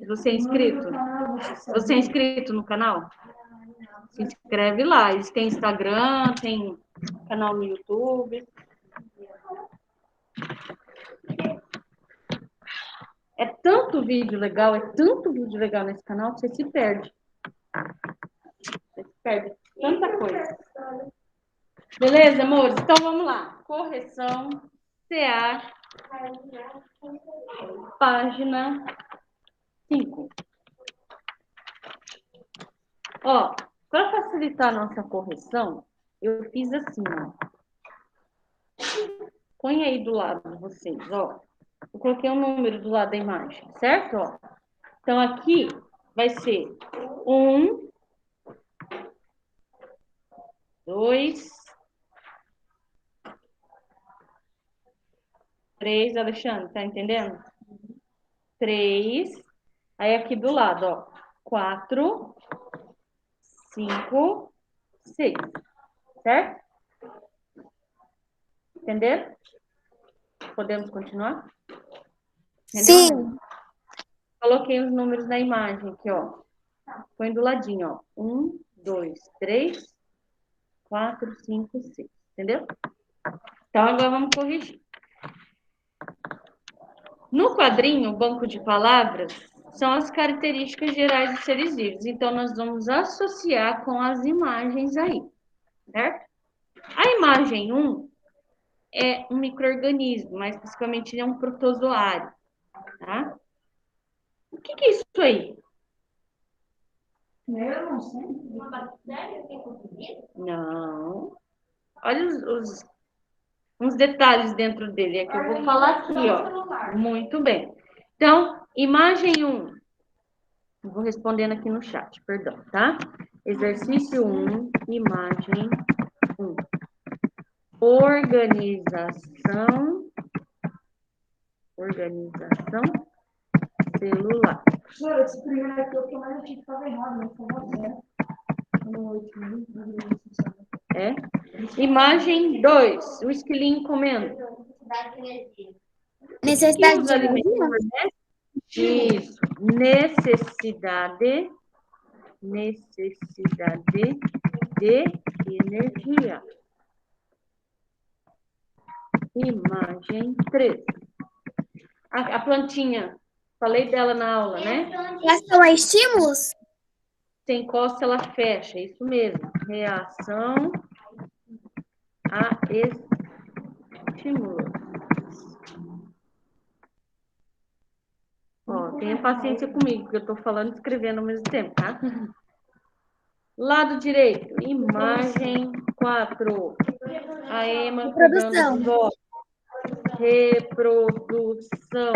Você é inscrito? Você é inscrito no canal? Se inscreve lá. Eles têm Instagram, tem canal no YouTube. É tanto vídeo legal nesse canal que você se perde. Você se perde tanta coisa. Beleza, amores? Então vamos lá. Correção CA, página 5. Ó, para facilitar a nossa correção, eu fiz assim, ó. Põe aí do lado de vocês, ó. Eu coloquei um número do lado da imagem, certo? Ó. Então, aqui vai ser 1, 2, 3, Alexandre, tá entendendo? 3. Aí, aqui do lado, ó. 4, 5, 6. Certo? Entenderam? Podemos continuar? Entendeu? Sim. Coloquei os números na imagem aqui, ó. Põe do ladinho, ó. 1, 2, 3, 4, 5, 6. Entendeu? Então, agora vamos corrigir. No quadrinho, banco de palavras, são as características gerais dos seres vivos. Então, nós vamos associar com as imagens aí, certo? A imagem 1 é um micro-organismo, mais especificamente ele é um protozoário, tá? O que é isso aí? Eu não sei. Uma bactéria que tem. Não. Olha uns detalhes dentro dele. É que eu vou falar aqui, ó. Muito bem. Então, imagem 1. Vou respondendo aqui no chat, perdão, tá? Exercício 1, imagem 1. Organização celular. Senhora, esse primeiro aqui eu mais achei que estava errado, mas foi você. É? Imagem 2, o esquilinho comendo. Necessidade Os de alimentos energia? fornecem? Isso. Necessidade de energia. Imagem 3. A plantinha, falei dela na aula, né? Reação a estímulos? Se encosta, ela fecha, isso mesmo. Reação a estímulos. Ó, tenha paciência comigo, porque eu estou falando e escrevendo ao mesmo tempo, tá? Lado direito, imagem 4. A Ema pegando os ovos. Reprodução.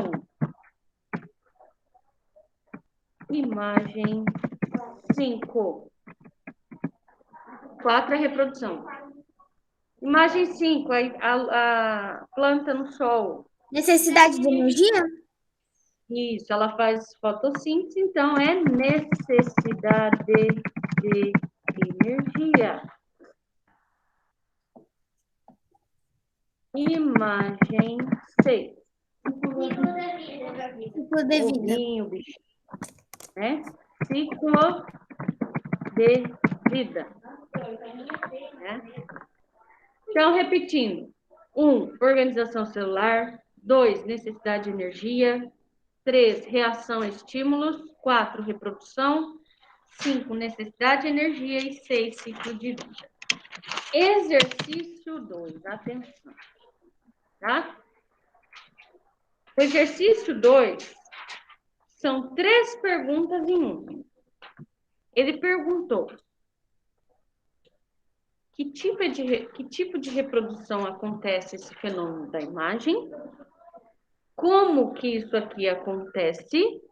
Imagem 5. 4 é reprodução. Imagem 5, a planta no sol. Necessidade de energia? Isso, ela faz fotossíntese, então é necessidade de energia. Imagem 6. Ciclo de vida. Ovinho, bichinho, né? Ciclo de vida. Né? Então, repetindo. 1, organização celular. 2, necessidade de energia. 3, reação a estímulos. 4, reprodução. 5, necessidade de energia. E 6, ciclo de vida. Exercício 2, atenção. Tá? O exercício 2 são 3 perguntas em 1. Ele perguntou: que tipo de reprodução acontece esse fenômeno da imagem? Como que isso aqui acontece?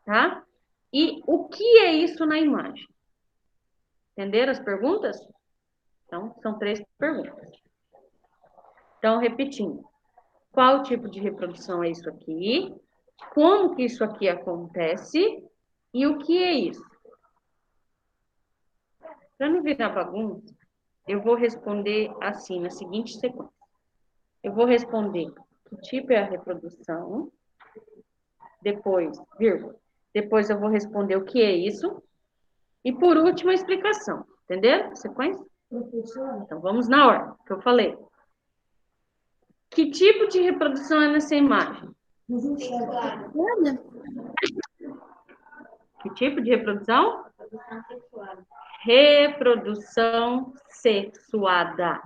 Tá? E o que é isso na imagem? Entenderam as perguntas? Então, são 3 perguntas. Então, repetindo. Qual tipo de reprodução é isso aqui? Como que isso aqui acontece? E o que é isso? Para não virar bagunça, eu vou responder assim, na seguinte sequência. Eu vou responder que tipo é a reprodução. depois, vírgula. Depois eu vou responder o que é isso. E por último, a explicação. Entenderam? Sequência? Professora, Então, vamos na ordem que eu falei. Que tipo de reprodução é nessa imagem? nos enxerga. Olha, Que tipo de reprodução? Reprodução sexual. Reprodução sexuada.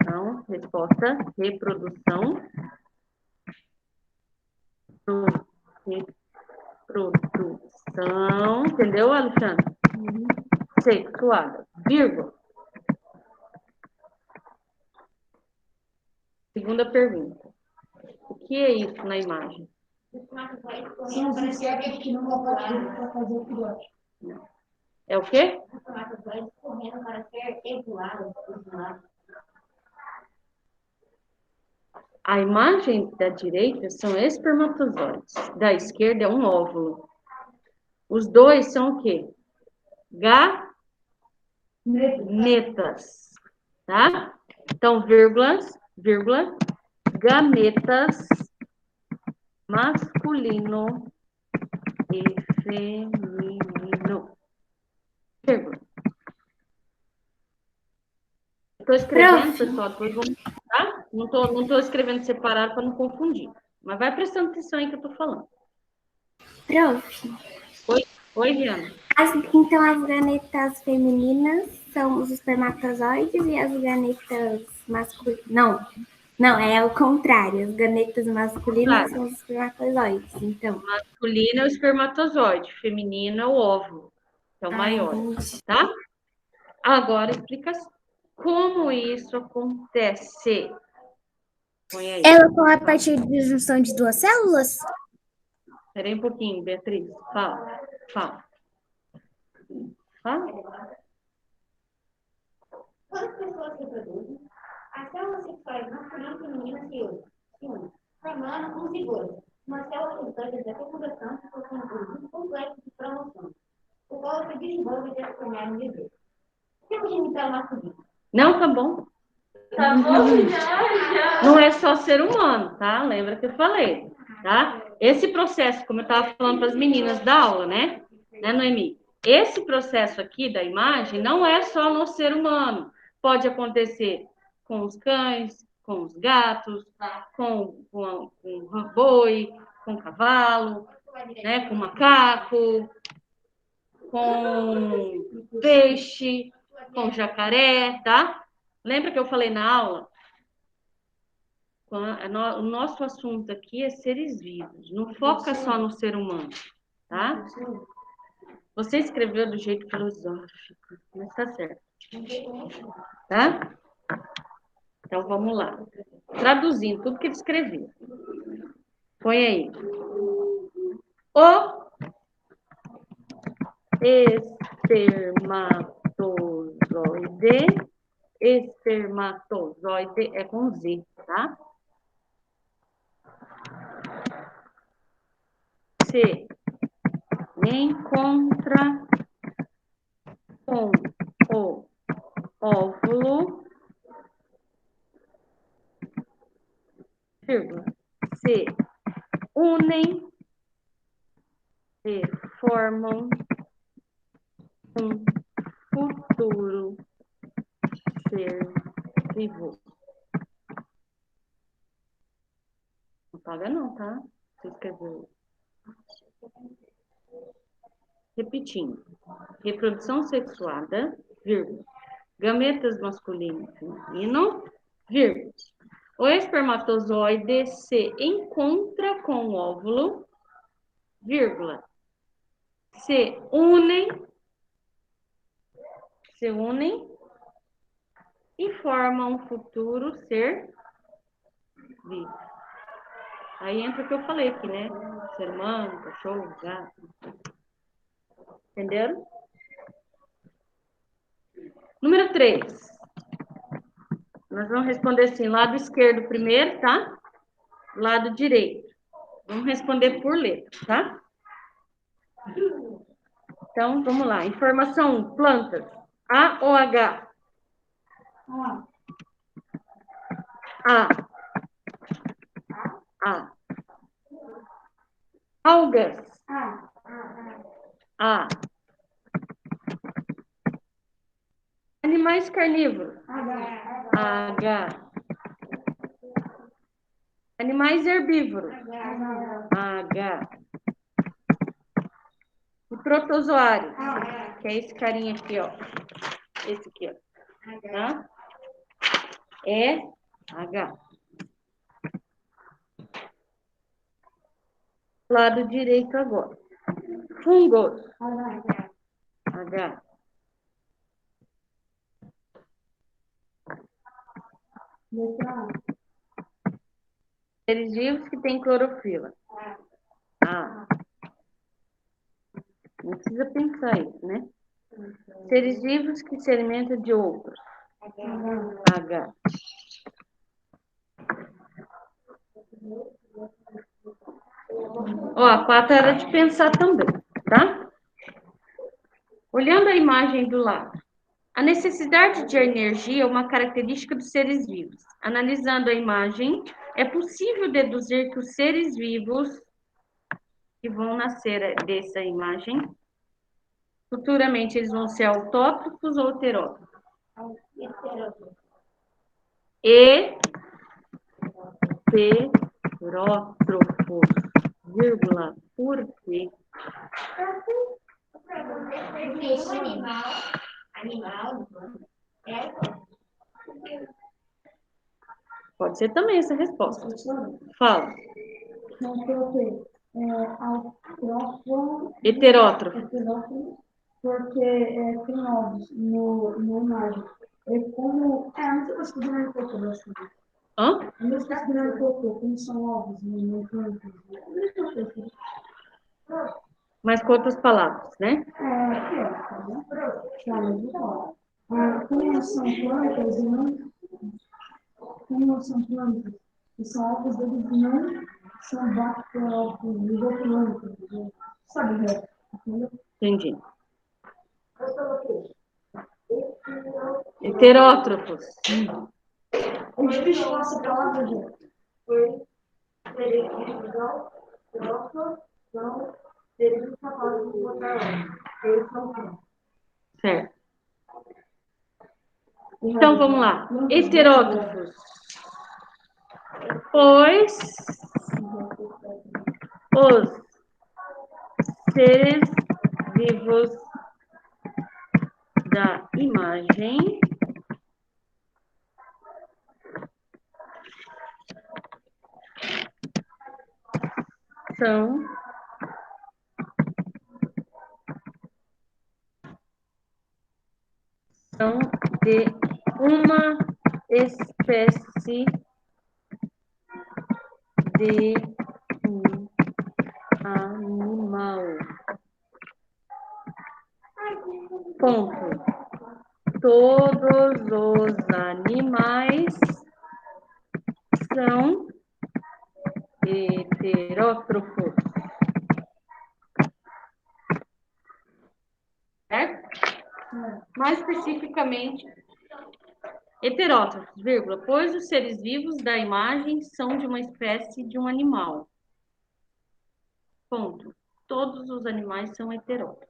Então, resposta, reprodução. Reprodução, entendeu, Alexandre? Sexuada, vírgula. Segunda pergunta. O que é isso na imagem? São os insetos que não vão para fazer o filhote. É o quê? Os espermatozoides correndo para ser egulados. A imagem da direita são espermatozoides. Da esquerda é um óvulo. Os dois são o quê? Gametas. Tá? Então, vírgula, gametas masculino e feminino. Vírgula. Estou escrevendo, pessoal, depois vamos, tá? Não tô escrevendo separado para não confundir. Mas vai prestando atenção aí que eu tô falando. prof. Oi, Diana. Então, as ganetas femininas são os espermatozoides e as ganetas masculinas. Não, é o contrário. As ganetas masculinas são os espermatozoides. Então, Masculino é o espermatozoide, feminino é o óvulo, que é o maior, entendi. tá? Agora, explicação. Como isso acontece? Põe aí. Ela ocorre a partir de junção de duas células? Espera aí um pouquinho, Beatriz. Fala. Quando as pessoas se reproduzem, as células sexuais masculinas e femininas se unem, formando um zigoto, uma célula resultante da fecundação que possui um conjunto complexo de cromossomos, o qual se desenvolve e se tornar um bebê. Tipo genital masculino. Não, tá bom. Tá bom, já. Não é só ser humano, tá? Lembra que eu falei, tá? Esse processo, como eu estava falando para as meninas da aula, né, Noemi? Esse processo aqui da imagem não é só no ser humano. Pode acontecer com os cães, com os gatos, com boi, com cavalo, né, com macaco, com peixe, com jacaré, tá? Lembra que eu falei na aula? O nosso assunto aqui é seres vivos, não foca só no ser humano, tá? Você escreveu do jeito filosófico, mas tá certo, tá? Então vamos lá. Traduzindo tudo que ele escreveu. Põe aí. O espermatozoide é com Z, tá? Se encontra com o óvulo, vírgula, se unem e formam um futuro ser vivo. Não paga não, tá? Você escreveu. Repetindo. Reprodução sexuada, vírgula. Gametas masculino e feminino, vírgula. O espermatozoide se encontra com o óvulo, vírgula. Se unem e formam um futuro ser vivo. Aí entra o que eu falei aqui, né? Ser humano, cachorro, gato. Entenderam? Número 3. Nós vamos responder assim, lado esquerdo primeiro, tá? Lado direito. Vamos responder por letra, tá? Então, vamos lá. Informação 1, plantas. A ou H? A. Algas. A. A. Animais carnívoros. H. Animais herbívoros. H. E protozoários. Que é esse carinha aqui, ó. Esse aqui, ó. Tá? É H. Lado direito agora. Fungos. H. Seres vivos que têm clorofila. A. Não precisa pensar isso, né? Seres vivos que se alimentam de outros. H. Ó, a 4 era de pensar também, tá? Olhando a imagem do lado. A necessidade de energia é uma característica dos seres vivos. Analisando a imagem, é possível deduzir que os seres vivos que vão nascer dessa imagem, futuramente eles vão ser autótrofos ou heterótrofos? Heterótrofos, vírgula, por quê? Animal, Pode ser também essa resposta. Fala. Não coloquei autrófono, Heterótrofo. porque tem ovos no imagem. É como. Não sei se você não colocou, eu acho. Hã? Não sei se você não colocou, como são ovos no campo. Mas com outras palavras, né? Aqui, ó. Como são plantas e não. Como não são plantas, e são ovos, eles não são bacteriológicos, sabe, né? Entendi. Heterótrofos. É difícil falar essa palavra, gente. Certo. Então, vamos lá. Heterótrofos. Pois os seres vivos da imagem são de uma espécie de um animal. Ponto. Todos os animais são heterótrofos. Certo? Mais especificamente, heterótrofos, vírgula, pois os seres vivos da imagem são de uma espécie de um animal. Ponto. Todos os animais são heterótrofos.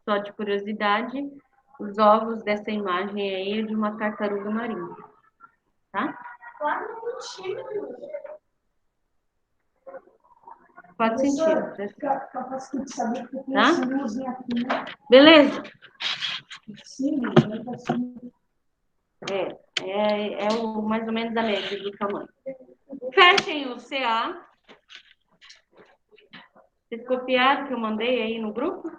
Só de curiosidade, os ovos dessa imagem aí é de uma tartaruga marinha. Tá? 4 centímetros. Tá? Beleza? É mais ou menos a média do tamanho. Fechem o CA. Vocês copiaram que eu mandei aí no grupo?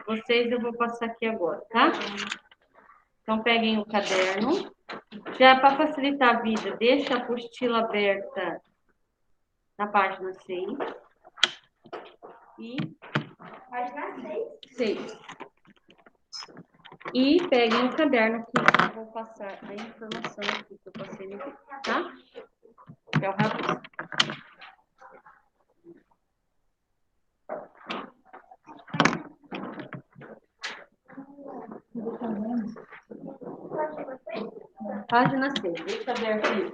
Vocês eu vou passar aqui agora, tá? Então, peguem o caderno. Já para facilitar a vida, deixa a apostila aberta na página 6. página 6. E peguem o caderno que eu vou passar a informação aqui que eu passei no vídeo, tá? Que é o rápido. Página 6. Deixa aberto aí.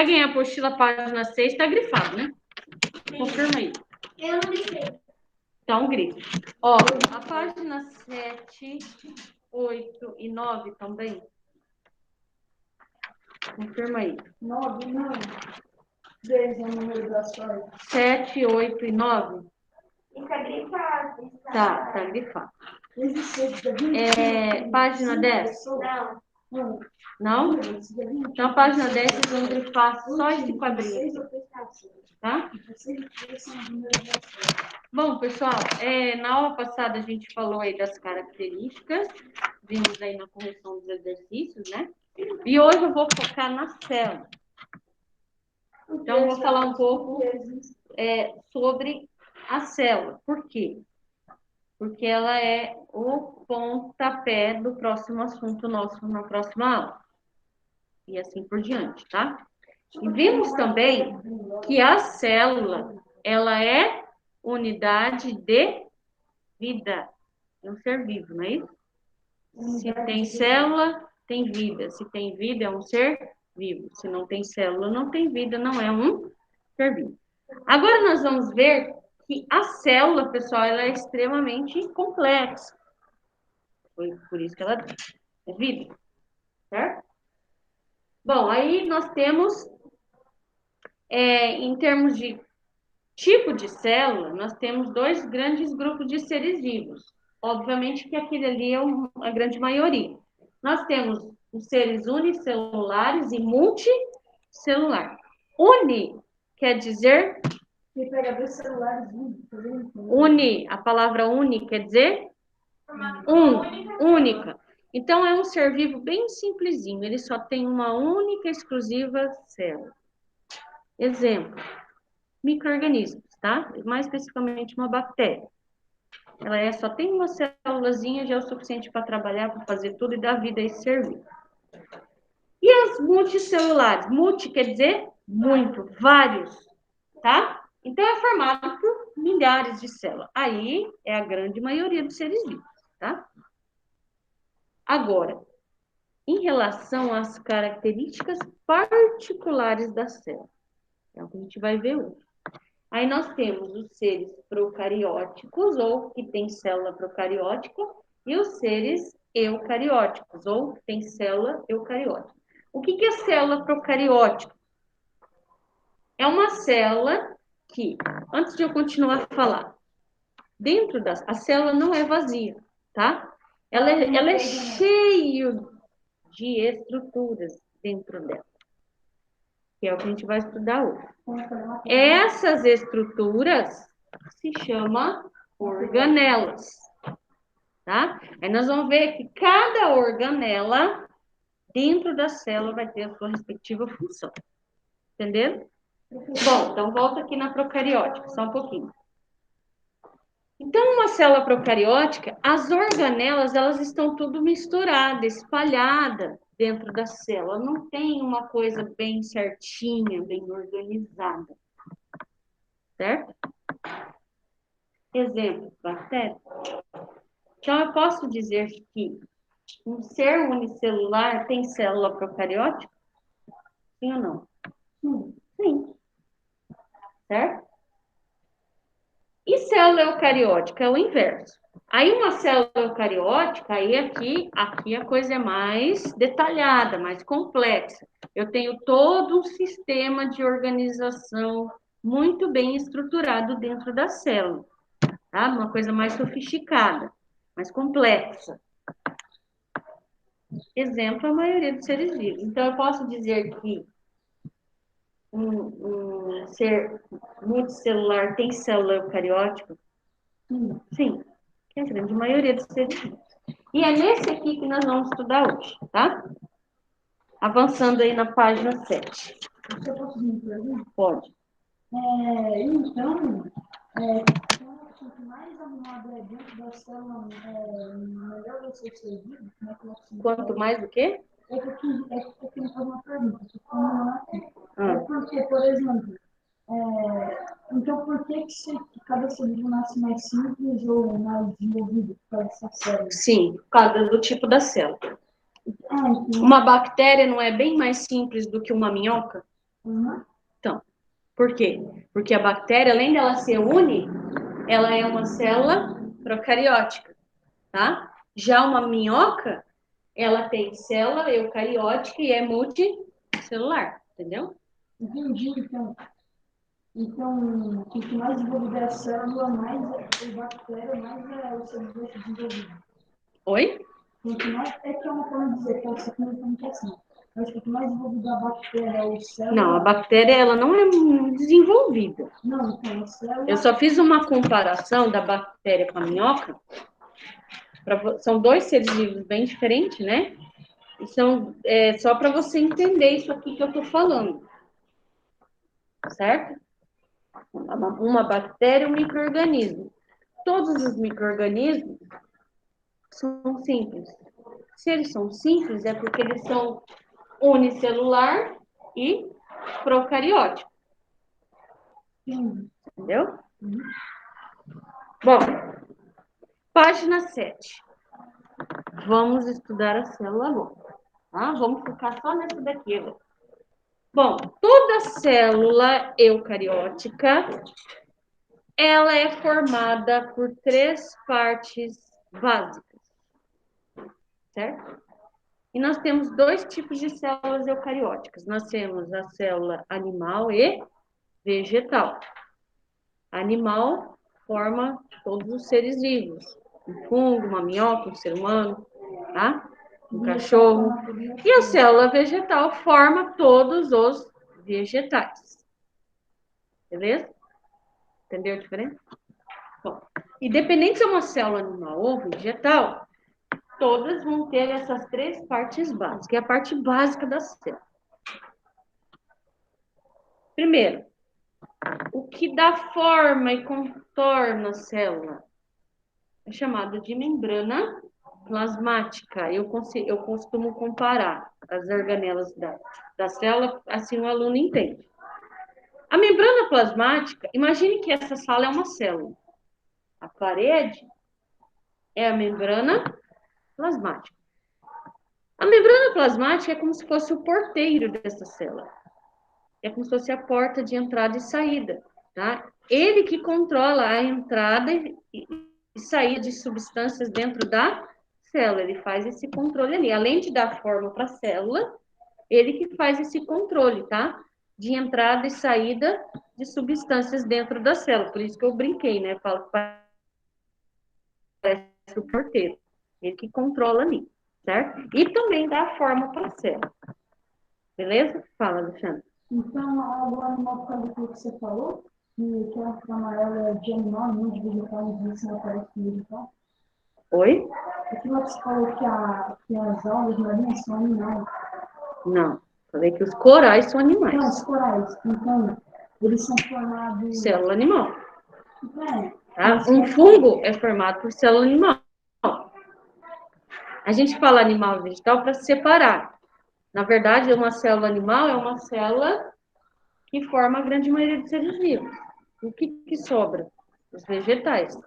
Peguem a apostila, página 6, está grifado, né? Confirma aí. Eu não grifei. Então, grife. Ó, a página 7, 8 e 9 também. Confirma aí. 9, não. 10 é o número da sorte. 7, 8 e 9. Está grifado. Tá grifado. Esse 6 da 20. Página 10? Não. Não? Então, a página 10, vocês vão grifar só esse quadrinho. Tá? Bom, pessoal, na aula passada a gente falou aí das características, vimos aí na correção dos exercícios, né? E hoje eu vou focar na célula. Então, eu vou falar um pouco sobre a célula. Por quê? Porque ela é o pontapé do próximo assunto nosso na próxima aula. E assim por diante, tá? E vimos também que a célula, ela é unidade de vida. É um ser vivo, não é isso? Se tem célula, tem vida. Se tem vida, é um ser vivo. Se não tem célula, não tem vida, não é um ser vivo. Agora nós vamos ver que a célula, pessoal, ela é extremamente complexa. Foi por isso que ela é vida, certo? Bom, aí nós temos, em termos de tipo de célula, nós temos dois grandes grupos de seres vivos. Obviamente que aquele ali é a grande maioria. Nós temos os seres unicelulares e multicelular. Uni quer dizer... Você pega 2 celulares, Uni, a palavra uni quer dizer única. Então, é um ser vivo bem simplesinho. Ele só tem uma única, exclusiva célula. Exemplo, micro-organismos, tá? Mais especificamente uma bactéria. Ela só tem uma célulazinha, já é o suficiente para trabalhar, para fazer tudo e dar vida a esse ser vivo. E as multicelulares? Multi quer dizer muito, vários, tá? Então, é formado por milhares de células. Aí, é a grande maioria dos seres vivos, tá? Agora, em relação às características particulares da célula, é o que a gente vai ver hoje. Aí nós temos os seres procarióticos, ou que tem célula procariótica, e os seres eucarióticos, ou que tem célula eucariótica. O que é célula procariótica? É uma célula que, antes de eu continuar a falar, a célula não é vazia, tá? Ela é cheia de estruturas dentro dela, que é o que a gente vai estudar hoje. Essas estruturas se chamam organelas, tá? Aí nós vamos ver que cada organela dentro da célula vai ter a sua respectiva função. Entenderam? Bom, então volta aqui na procariótica, só um pouquinho. Então, uma célula procariótica, as organelas, elas estão tudo misturadas, espalhadas dentro da célula. Não tem uma coisa bem certinha, bem organizada. Certo? Exemplo, bactéria. Então, eu posso dizer que um ser unicelular tem célula procariótica? Sim ou não? Sim. Certo? E célula eucariótica é o inverso. Aí uma célula eucariótica, aí aqui a coisa é mais detalhada, mais complexa. Eu tenho todo um sistema de organização muito bem estruturado dentro da célula, tá? Uma coisa mais sofisticada, mais complexa. Exemplo, a maioria dos seres vivos. Então, eu posso dizer que um ser multicelular tem célula eucariótica? Sim, que é a grande maioria dos seres vivos. E é nesse aqui que nós vamos estudar hoje, tá? Avançando aí na página 7. Você pode me perguntar? Pode. Então, quanto mais arrumado é dentro da célula, melhor vai ser servido? Quanto mais do quê? É porque eu fazer uma pergunta. Porque, por exemplo, então por que cada ser vivo nasce mais simples ou mais desenvolvido por causa dessa célula? Sim, por causa do tipo da célula. Uma bactéria não é bem mais simples do que uma minhoca? Então, por quê? Porque a bactéria, além dela ser uni, ela é uma célula procariótica, tá? Já uma minhoca, ela tem célula eucariótica e é multicelular, entendeu? Entendi, então. Então, quanto mais desenvolvida é a célula, mais a bactéria, mais o seu desenvolvido. Oi? Quanto mais, é que é uma forma de dizer, pode ser que não é assim. Mas quanto mais desenvolvida a bactéria ou célula... Não, a bactéria, ela não é desenvolvida. Não, então, a célula... Eu só fiz uma comparação da bactéria com a minhoca. São dois seres vivos bem diferentes, né? E são só para você entender isso aqui que eu tô falando. Certo? Uma bactéria e um micro-organismo. Todos os micro-organismos são simples. Se eles são simples, é porque eles são unicelular e procariótico. Entendeu? Bom, página 7. Vamos estudar a célula longa. Tá? Vamos focar só nessa daqui agora. Bom, toda célula eucariótica, ela é formada por 3 partes básicas. Certo? E nós temos 2 tipos de células eucarióticas. Nós temos a célula animal e vegetal. Animal forma todos os seres vivos. Um fungo, uma minhoca, um ser humano, tá? Um cachorro. E a célula vegetal forma todos os vegetais. Beleza? Entendeu a diferença? Bom, independente se é uma célula animal ou vegetal, todas vão ter essas 3 partes básicas, que é a parte básica da célula. Primeiro, o que dá forma e contorna a célula é chamado de membrana plasmática. Eu costumo comparar as organelas da célula, assim o aluno entende. A membrana plasmática, imagine que essa sala é uma célula. A parede é a membrana plasmática. A membrana plasmática é como se fosse o porteiro dessa célula. É como se fosse a porta de entrada e saída, tá? Ele que controla a entrada e saída de substâncias dentro da célula. Ele faz esse controle ali. Além de dar forma para a célula, ele que faz esse controle, tá? De entrada e saída de substâncias dentro da célula. Por isso que eu brinquei, né? Falo que parece o porteiro. Ele que controla ali, certo? E também dá forma para a célula. Beleza? Fala, Alexandre. Então, o animal, por causa do que você falou, que a água amarela é de animal, não de vegetal, e isso não aparece no vegetal. Oi? Aquilo que você falou que as algas marinhas são animais. Não. Falei que os corais são animais. Não, os corais. Então, eles são formados... Célula animal. É. Tá? Um fungo é formado por célula animal. A gente fala animal e vegetal para separar. Na verdade, uma célula animal é uma célula que forma a grande maioria dos seres vivos. O que sobra? Os vegetais.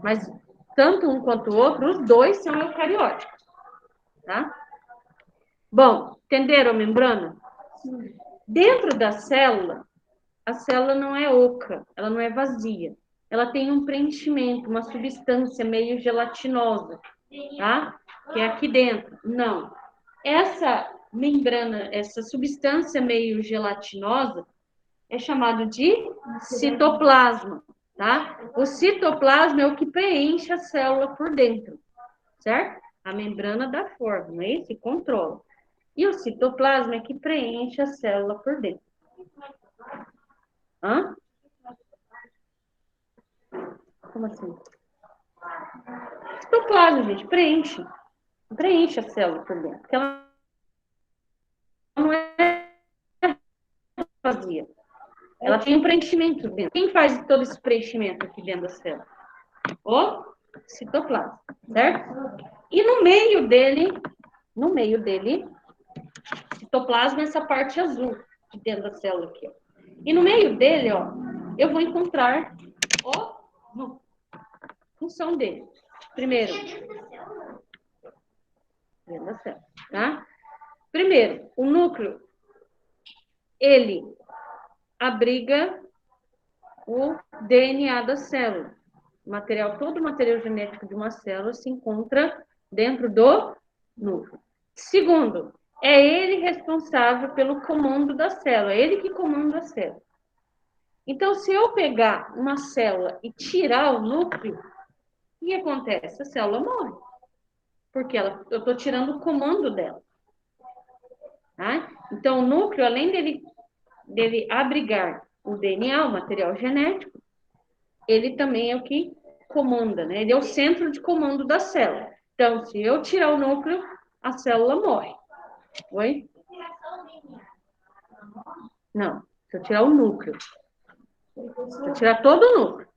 Mas tanto um quanto o outro, os dois são eucarióticos. Tá? Bom, entenderam a membrana? Sim. Dentro da célula, a célula não é oca, ela não é vazia. Ela tem um preenchimento, uma substância meio gelatinosa, tá? Que é aqui dentro. Não. Essa membrana, essa substância meio gelatinosa é chamado de citoplasma, tá? O citoplasma é o que preenche a célula por dentro, certo? A membrana dá forma, não é isso? E controla. E o citoplasma é que preenche a célula por dentro. Hã? Como assim? Citoplasma, gente, preenche. Preenche a célula por dentro. Porque ela não é vazia. Ela tem um preenchimento dentro. Quem faz todo esse preenchimento aqui dentro da célula? O citoplasma, certo? E no meio dele, citoplasma é essa parte azul de dentro da célula aqui, ó. E no meio dele, ó, eu vou encontrar função dele. Primeiro, dentro da célula, tá? Primeiro, o núcleo, ele abriga o DNA da célula. Todo o material genético de uma célula se encontra dentro do núcleo. Segundo, é ele responsável pelo comando da célula, é ele que comanda a célula. Então, se eu pegar uma célula e tirar o núcleo, o que acontece? A célula morre. Porque eu estou tirando o comando dela. Tá? Então, o núcleo, além dele abrigar o DNA, o material genético, ele também é o que comanda, né? Ele é o centro de comando da célula. Então, se eu tirar o núcleo, a célula morre. Oi? Não, se eu tirar o núcleo. Se eu tirar todo o núcleo.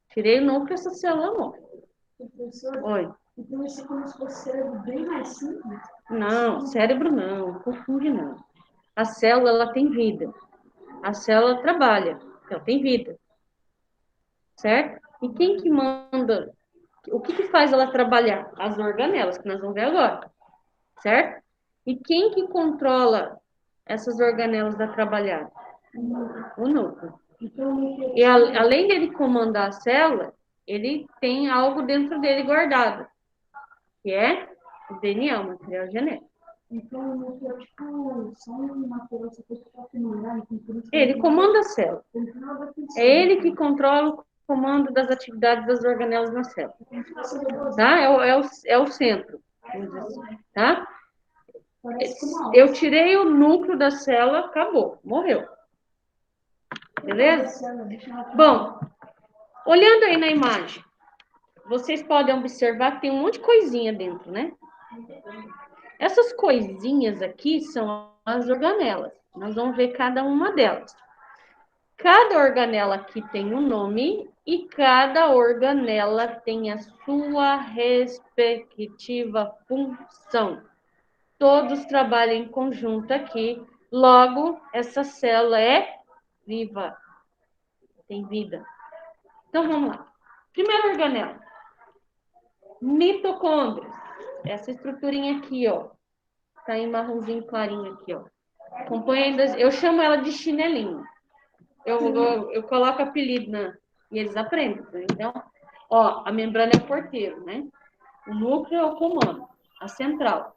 Tirei o núcleo, essa célula morre. Oi? Então, esse é como se fosse cérebro bem mais simples? Não, cérebro não confunde não. A célula, ela tem vida. A célula trabalha, ela tem vida. Certo? E quem que manda? O que faz ela trabalhar? As organelas, que nós vamos ver agora. Certo? E quem que controla essas organelas a trabalhar? O núcleo. E além dele comandar a célula, ele tem algo dentro dele guardado, que é o DNA, o material genético. Então, o núcleo é tipo só um material que você pode comandar. Ele comanda a célula. É ele que controla o comando das atividades das organelas na célula. Tá? É o centro. Vamos dizer assim, tá? Eu tirei o núcleo da célula, acabou, morreu. Beleza? Bom, olhando aí na imagem, vocês podem observar que tem um monte de coisinha dentro, né? Essas coisinhas aqui são as organelas. Nós vamos ver cada uma delas. Cada organela aqui tem um nome e cada organela tem a sua respectiva função. Todos trabalham em conjunto aqui. Logo, essa célula é viva. Tem vida. Então, vamos lá. Primeira organela. Mitocôndrias. Essa estruturinha aqui, ó. Tá em marronzinho clarinho aqui, ó. Eu chamo ela de chinelinho. Eu coloco apelido e eles aprendem. Né? Então, ó, a membrana é o porteiro, né? O núcleo é o comando, a central.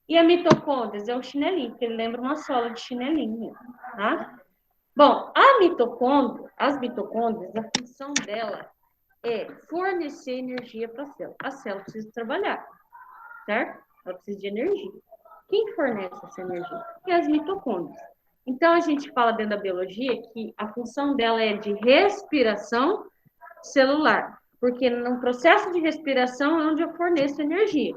E a mitocôndria é o chinelinho, porque ele lembra uma sola de chinelinho mesmo, tá? Bom, as mitocôndrias, a função dela é fornecer energia para a célula. A célula precisa trabalhar, certo? Ela precisa de energia. Quem fornece essa energia? É as mitocôndrias. Então, a gente fala dentro da biologia que a função dela é de respiração celular, porque no processo de respiração é onde eu forneço energia.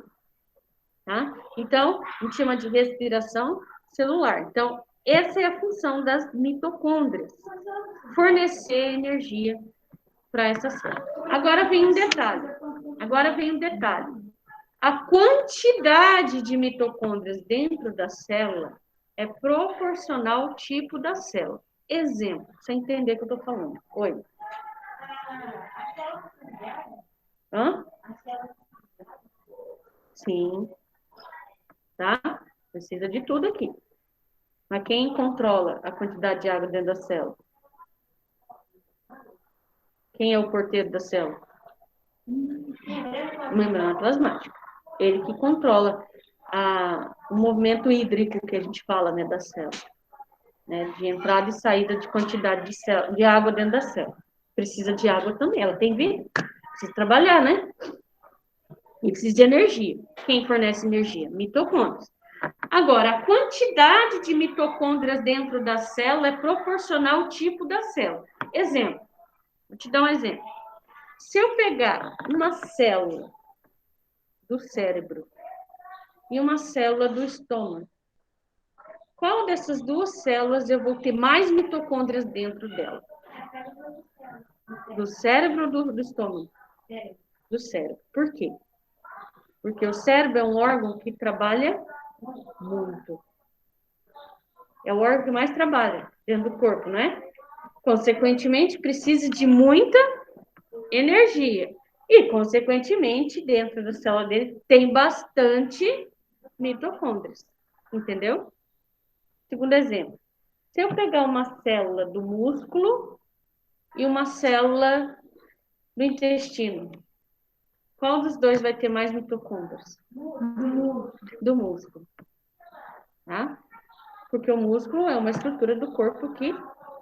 Tá? Então, a gente chama de respiração celular. Então, essa é a função das mitocôndrias, fornecer energia para essa célula. Agora vem um detalhe. A quantidade de mitocôndrias dentro da célula é proporcional ao tipo da célula. Exemplo, você entender o que eu estou falando. Oi. Hã? Sim. Tá? Precisa de tudo aqui. Mas quem controla a quantidade de água dentro da célula? Quem é o porteiro da célula? Membrana plasmática. Ele que controla o movimento hídrico que a gente fala, né, da célula. Né, de entrada e saída de quantidade de água dentro da célula. Precisa de água também, ela tem vida. Precisa trabalhar, né? E precisa de energia. Quem fornece energia? Mitocôndrias. Agora, a quantidade de mitocôndrias dentro da célula é proporcional ao tipo da célula. Exemplo. Vou te dar um exemplo. Se eu pegar uma célula do cérebro e uma célula do estômago, qual dessas duas células eu vou ter mais mitocôndrias dentro dela? Do cérebro ou do estômago? Do cérebro. Por quê? Porque o cérebro é um órgão que trabalha muito. É o órgão que mais trabalha dentro do corpo, não é? Consequentemente, precisa de muita energia. E, consequentemente, dentro da célula dele tem bastante mitocôndrias. Entendeu? Segundo exemplo. Se eu pegar uma célula do músculo e uma célula do intestino, qual dos dois vai ter mais mitocôndrias? Do músculo. Tá? Porque o músculo é uma estrutura do corpo que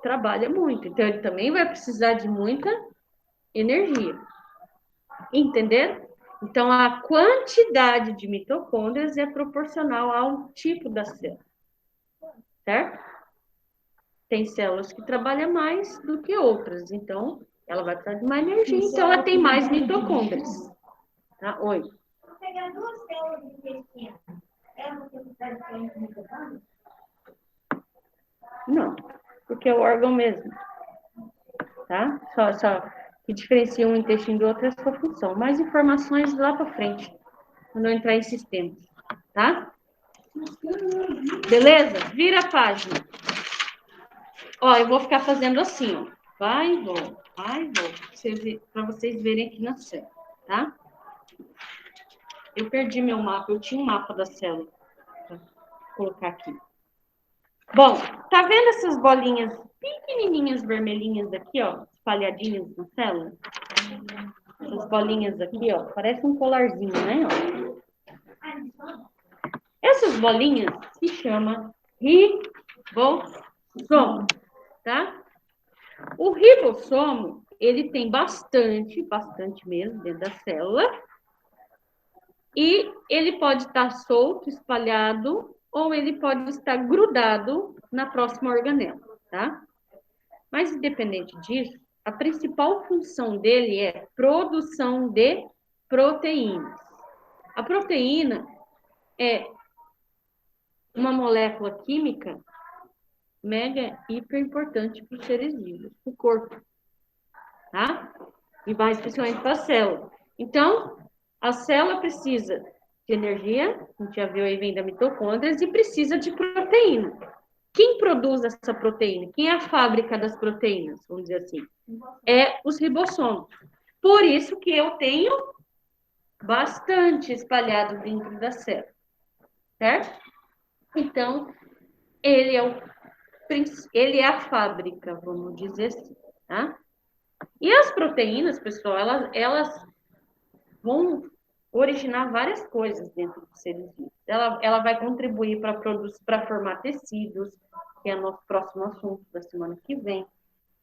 trabalha muito. Então, ele também vai precisar de muita energia. Entenderam? Então, a quantidade de mitocôndrias é proporcional ao tipo da célula. Certo? Tem células que trabalham mais do que outras. Então, ela vai precisar de mais energia. Então, ela tem mais mitocôndrias. Tá? Oi. Vou pegar duas células de intestino. Elas vão ter quantidade diferente de mitocôndrias? Não, porque é o órgão mesmo. Tá? Só que diferencia um intestino do outro é a sua função. Mais informações lá para frente, quando eu entrar em sistemas. Tá? Beleza? Vira a página. Ó, eu vou ficar fazendo assim, ó. Vai e volta, vai e volta. Para vocês verem aqui na célula, tá? Eu perdi meu mapa, eu tinha um mapa da célula. Vou colocar aqui. Bom, tá vendo essas bolinhas pequenininhas vermelhinhas aqui, ó? Espalhadinhas na célula? Essas bolinhas aqui, ó. Parece um colarzinho, né? Ó. Essas bolinhas se chamam ribossomo, tá? O ribossomo, ele tem bastante mesmo dentro da célula. E ele pode estar solto, espalhado, ou ele pode estar grudado na próxima organela, tá? Mas, independente disso, a principal função dele é produção de proteínas. A proteína é uma molécula química mega hiper importante para os seres vivos, para o corpo, tá? E mais especialmente para a célula. Então, a célula precisa de energia, a gente já viu aí, vem da mitocôndrias, e precisa de proteína. Quem produz essa proteína? Quem é a fábrica das proteínas, vamos dizer assim? É os ribossomos. Por isso que eu tenho bastante espalhado dentro da célula, certo? Então, ele é a fábrica, vamos dizer assim, tá? E as proteínas, pessoal, elas vão originar várias coisas dentro dos seres vivos. Ela vai contribuir para formar tecidos, que é o nosso próximo assunto da semana que vem.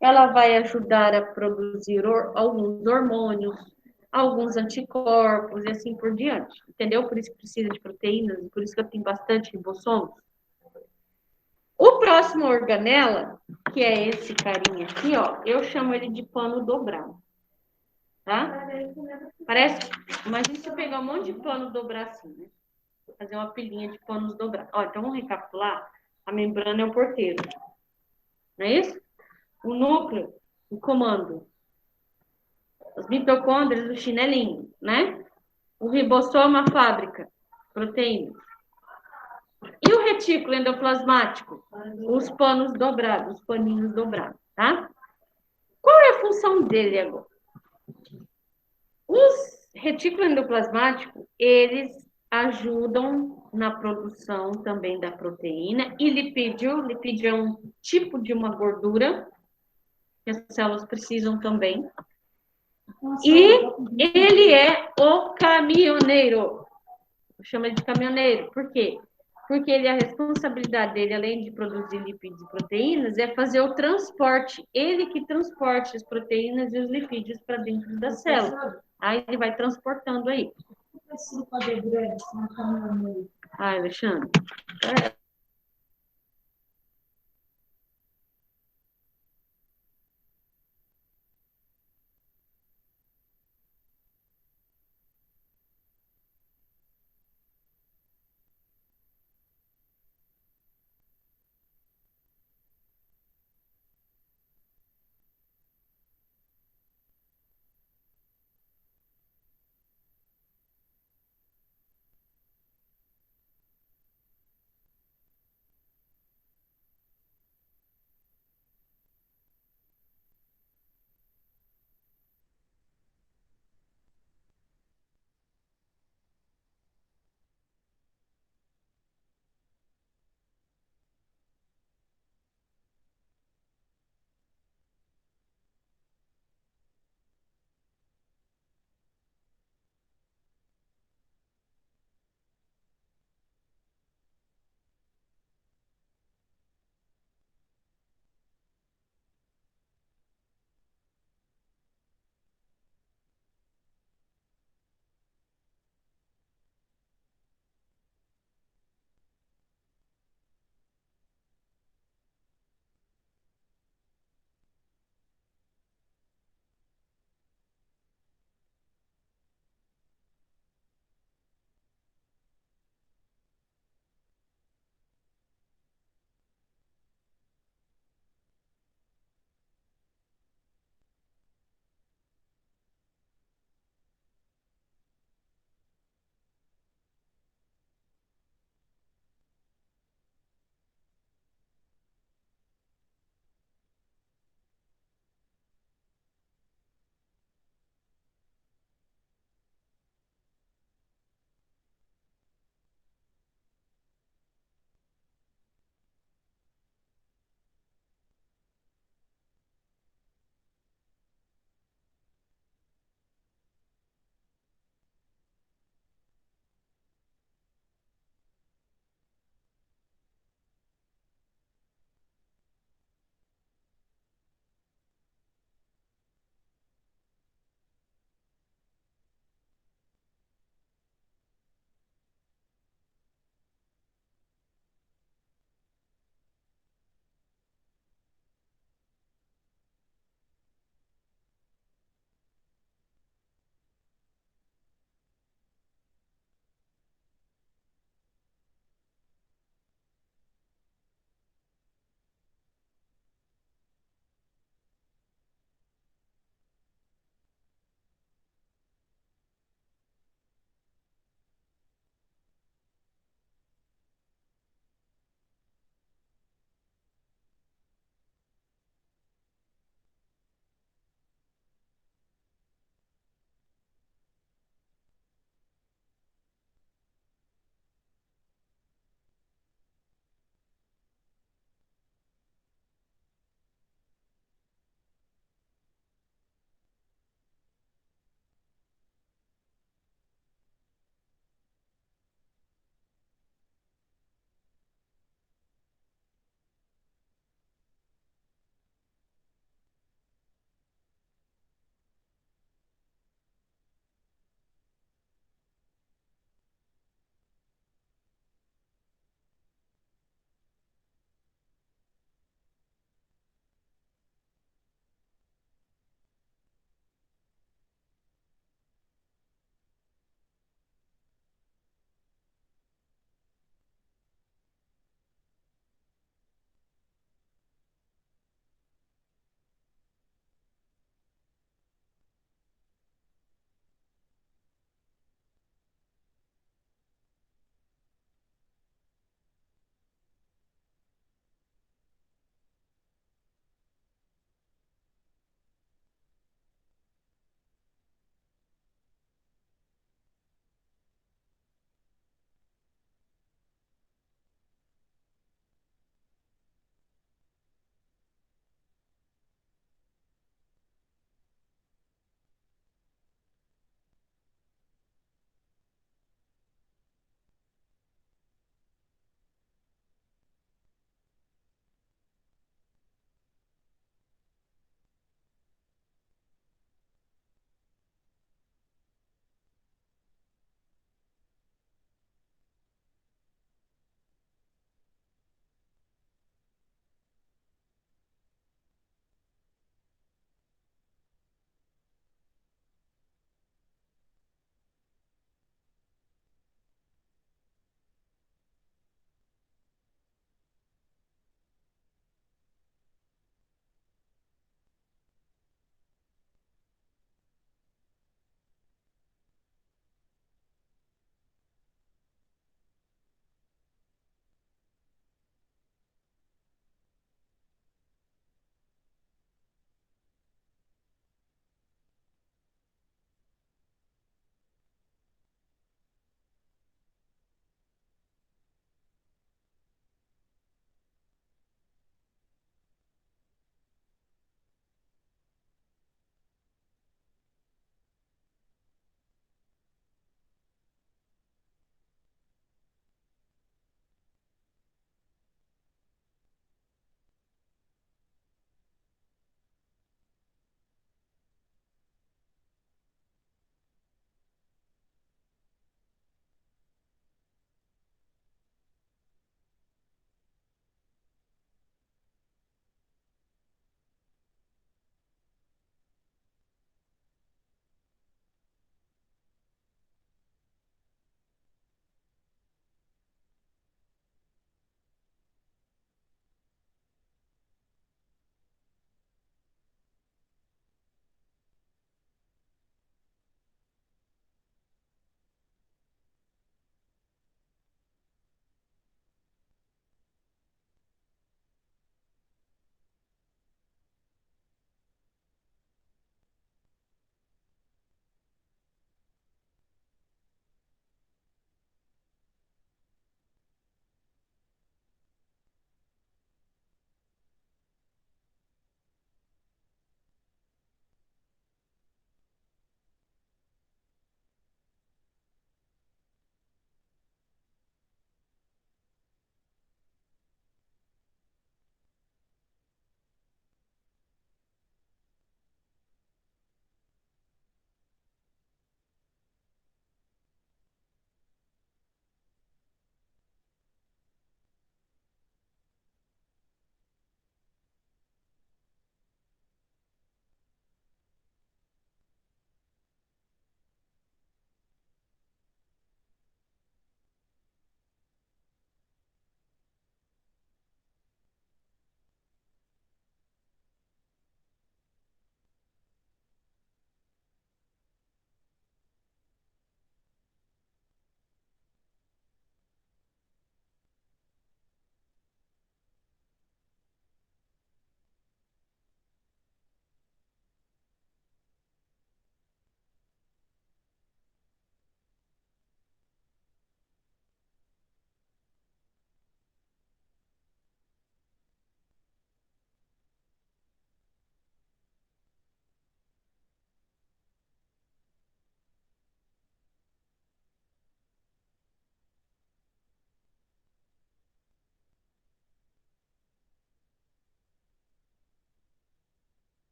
Ela vai ajudar a produzir alguns hormônios, alguns anticorpos e assim por diante. Entendeu? Por isso que precisa de proteínas, e por isso que eu tenho bastante ribossomos. O próximo organela, que é esse carinha aqui, ó, eu chamo ele de pano dobrado. Tá? Parece, imagina se pegar um monte de pano dobrar assim, né? Fazer uma pilhinha de panos dobrados. Ó, então vamos recapitular. A membrana é o porteiro. Não é isso? O núcleo, o comando. Os mitocôndrias, o chinelinho, né? O ribossomo, a fábrica, proteínas. E o retículo endoplasmático? Os panos dobrados, os paninhos dobrados, tá? Qual é a função dele agora? Os retículos endoplasmáticos, eles ajudam na produção também da proteína e lipídio. Lipídio é um tipo de uma gordura que as células precisam também. E ele é o caminhoneiro. Eu chamo ele de caminhoneiro. Por quê? Porque a responsabilidade dele, além de produzir lipídios e proteínas, é fazer o transporte. Ele que transporte as proteínas e os lipídios para dentro da célula. Aí ele vai transportando aí. Ai, Alexandre.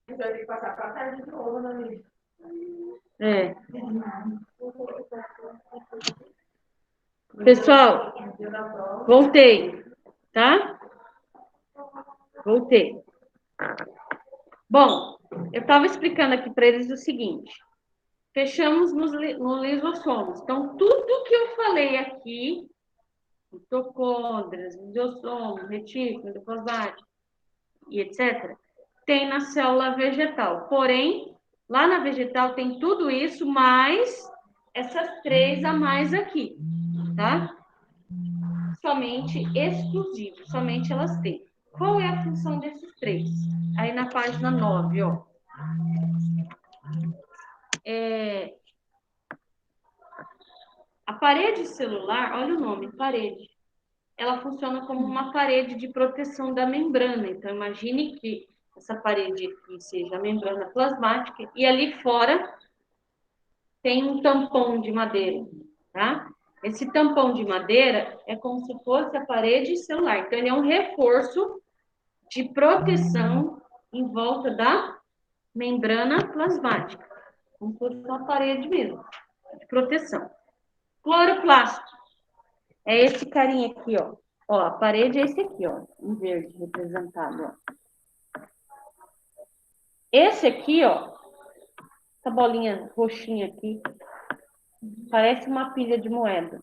Você vai ter que passar para a tarde de novo, né? É. Pessoal, voltei, tá? Voltei. Bom, eu estava explicando aqui para eles o seguinte. Fechamos no lisossomos. Então, tudo que eu falei aqui, mitocôndrias, lisossomos, retículo, endoplasmático e etc., tem na célula vegetal. Porém, lá na vegetal tem tudo isso, mais essas 3 a mais aqui, tá? Somente exclusivo, somente elas têm. Qual é a função desses 3? Aí na página 9, ó. A parede celular, olha o nome, parede. Ela funciona como uma parede de proteção da membrana. Então, imagine que essa parede aqui seja a membrana plasmática e ali fora tem um tampão de madeira, tá? Esse tampão de madeira é como se fosse a parede celular. Então, ele é um reforço de proteção em volta da membrana plasmática, como se fosse uma parede mesmo, de proteção. Cloroplasto é esse carinha aqui, ó. Ó, a parede é esse aqui, ó, em verde representado, ó. Esse aqui, ó, essa bolinha roxinha aqui, parece uma pilha de moeda.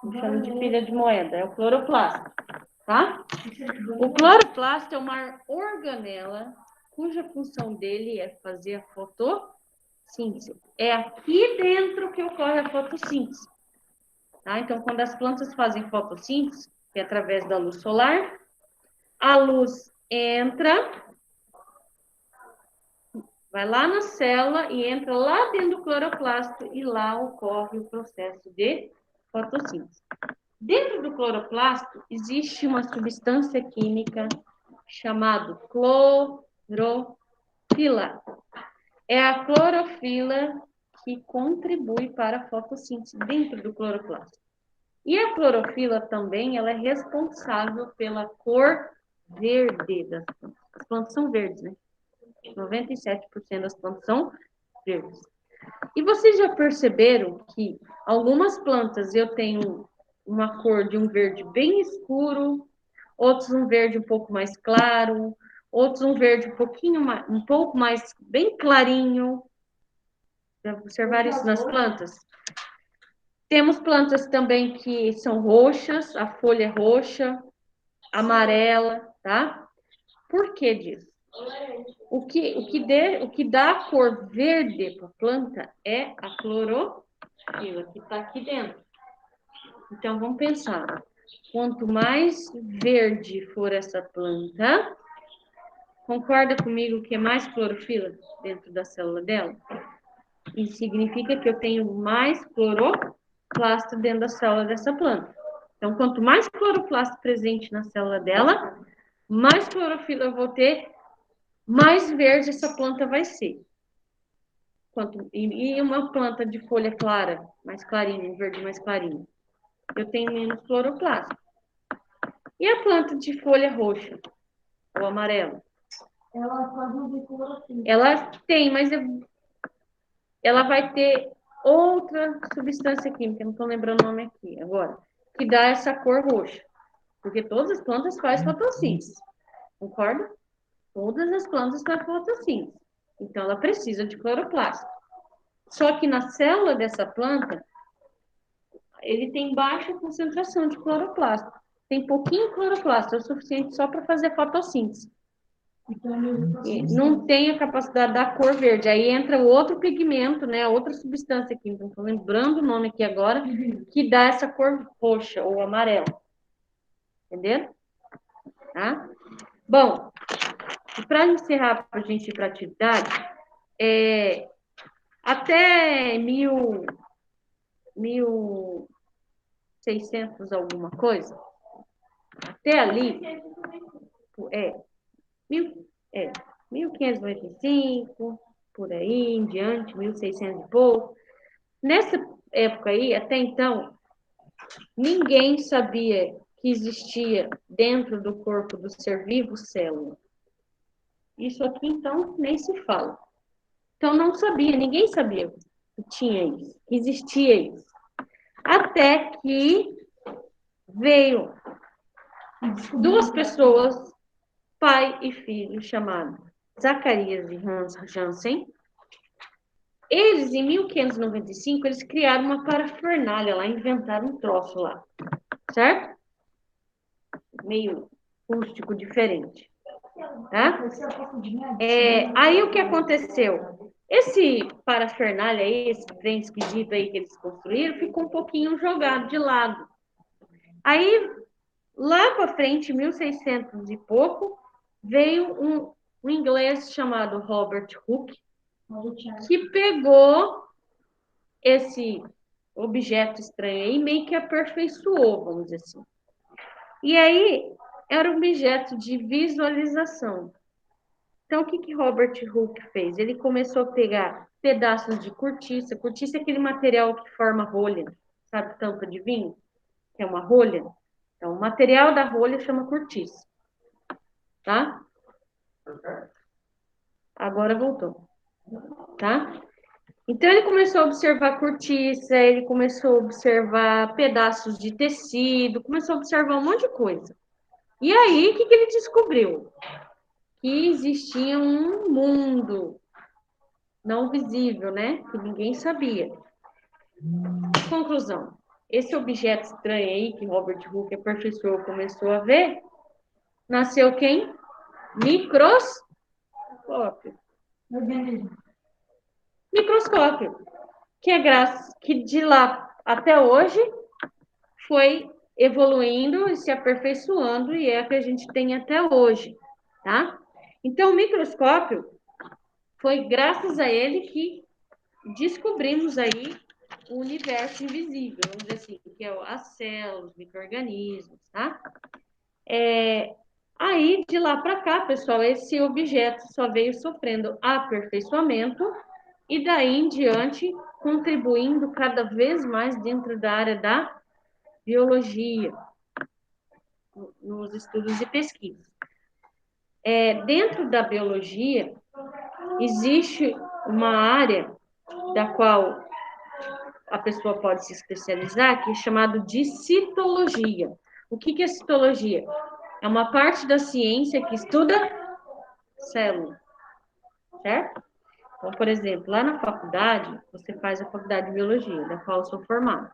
Eu chamo de pilha de moeda, é o cloroplasto, tá? O cloroplasto é uma organela cuja função dele é fazer a fotossíntese. É aqui dentro que ocorre a fotossíntese. Tá? Então, quando as plantas fazem fotossíntese, que é através da luz solar, a luz entra, vai lá na célula e entra lá dentro do cloroplasto e lá ocorre o processo de fotossíntese. Dentro do cloroplasto existe uma substância química chamada clorofila. É a clorofila que contribui para a fotossíntese dentro do cloroplasto. E a clorofila também, ela é responsável pela cor verde das plantas. As plantas são verdes, né? 97% das plantas são verdes. E vocês já perceberam que algumas plantas eu tenho uma cor de um verde bem escuro, outros um verde um pouco mais claro, outros um verde um pouco mais bem clarinho. Já observaram isso nas plantas? Temos plantas também que são roxas, a folha é roxa, amarela, tá? Por que disso? O que dá a cor verde para a planta é a clorofila, que está aqui dentro. Então, vamos pensar. Quanto mais verde for essa planta, concorda comigo que é mais clorofila dentro da célula dela? Isso significa que eu tenho mais cloroplasto dentro da célula dessa planta. Então, quanto mais cloroplasto presente na célula dela, mais clorofila eu vou ter, mais verde essa planta vai ser. E uma planta de folha clara, mais clarinha, verde mais clarinho, eu tenho menos cloroplasto. E a planta de folha roxa ou amarela? Ela faz um clorofila. Ela tem, mas ela vai ter outra substância química, não estou lembrando o nome aqui agora, que dá essa cor roxa. Porque todas as plantas fazem fotossíntese, concorda? Todas as plantas fazem fotossíntese. Então, ela precisa de cloroplasto. Só que na célula dessa planta, ele tem baixa concentração de cloroplasto. Tem pouquinho cloroplasto, é o suficiente só para fazer fotossíntese. E não tem a capacidade da cor verde. Aí entra outro pigmento, né? Outra substância aqui, não estou lembrando o nome aqui agora, que dá essa cor roxa ou amarela. Entenderam? Tá? Bom, para encerrar, para a gente ir para a atividade, até 1600 alguma coisa, até ali, mil, 1595, por aí em diante, 1600 e pouco. Nessa época aí, até então, ninguém sabia que existia dentro do corpo do ser vivo célula. Isso aqui, então, nem se fala. Então, não sabia, ninguém sabia que tinha isso, que existia isso. Até que veio duas pessoas, pai e filho, chamados Zacarias e Hans Jansen. Eles, em 1595, eles criaram uma parafernália lá, inventaram um troço lá, certo? Meio rústico, diferente. Tá? Aí o que aconteceu? Esse parafernália aí, esse trem esquisito aí que eles construíram, ficou um pouquinho jogado de lado. Aí, lá para frente, 1600 e pouco, veio um inglês chamado Robert Hooke, que pegou esse objeto estranho aí e meio que aperfeiçoou, vamos dizer assim. E aí, era um objeto de visualização. Então, o que Robert Hooke fez? Ele começou a pegar pedaços de cortiça. Cortiça é aquele material que forma rolha, sabe, tampa de vinho? Que é uma rolha. Então, o material da rolha chama cortiça. Tá? Agora voltou. Tá? Então, ele começou a observar cortiça, ele começou a observar pedaços de tecido, começou a observar um monte de coisa. E aí, o que ele descobriu? Que existia um mundo não visível, né? Que ninguém sabia. Conclusão. Esse objeto estranho aí, que Robert Hooke aperfeiçoou, começou a ver, nasceu quem? Microscópio. Microscópio. Que é graças, que de lá até hoje foi evoluindo e se aperfeiçoando, e é a que a gente tem até hoje, tá? Então, o microscópio foi graças a ele que descobrimos aí o universo invisível, vamos dizer assim, que é as células, os micro-organismos, tá? Aí, de lá para cá, pessoal, esse objeto só veio sofrendo aperfeiçoamento e daí em diante contribuindo cada vez mais dentro da área da biologia, nos estudos e pesquisas. Dentro da biologia, existe uma área da qual a pessoa pode se especializar, que é chamado de citologia. O que é citologia? É uma parte da ciência que estuda célula, certo? Então, por exemplo, lá na faculdade, você faz a faculdade de biologia, da qual eu sou formada.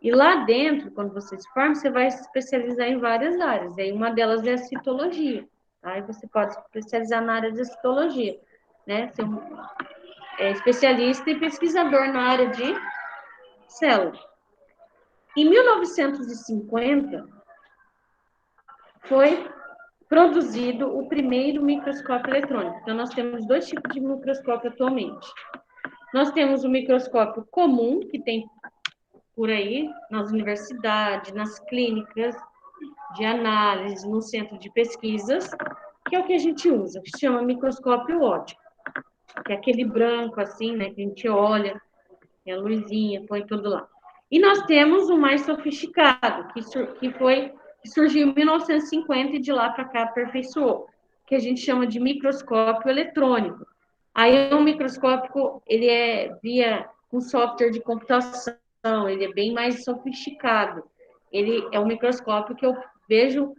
E lá dentro, quando você se forma, você vai se especializar em várias áreas. E aí uma delas é a citologia. Aí você pode se especializar na área de citologia, né? Ser especialista e pesquisador na área de célula. Em 1950, foi produzido o primeiro microscópio eletrônico. Então, nós temos dois tipos de microscópio atualmente. Nós temos o microscópio comum, que tem por aí, nas universidades, nas clínicas de análise, no centro de pesquisas, que é o que a gente usa, que se chama microscópio óptico, que é aquele branco assim, né, que a gente olha, tem a luzinha, põe tudo lá. E nós temos o mais sofisticado, que surgiu em 1950 e de lá para cá aperfeiçoou, que a gente chama de microscópio eletrônico. Aí o microscópio, ele é via um software de computação, ele é bem mais sofisticado. Ele é um microscópio que eu vejo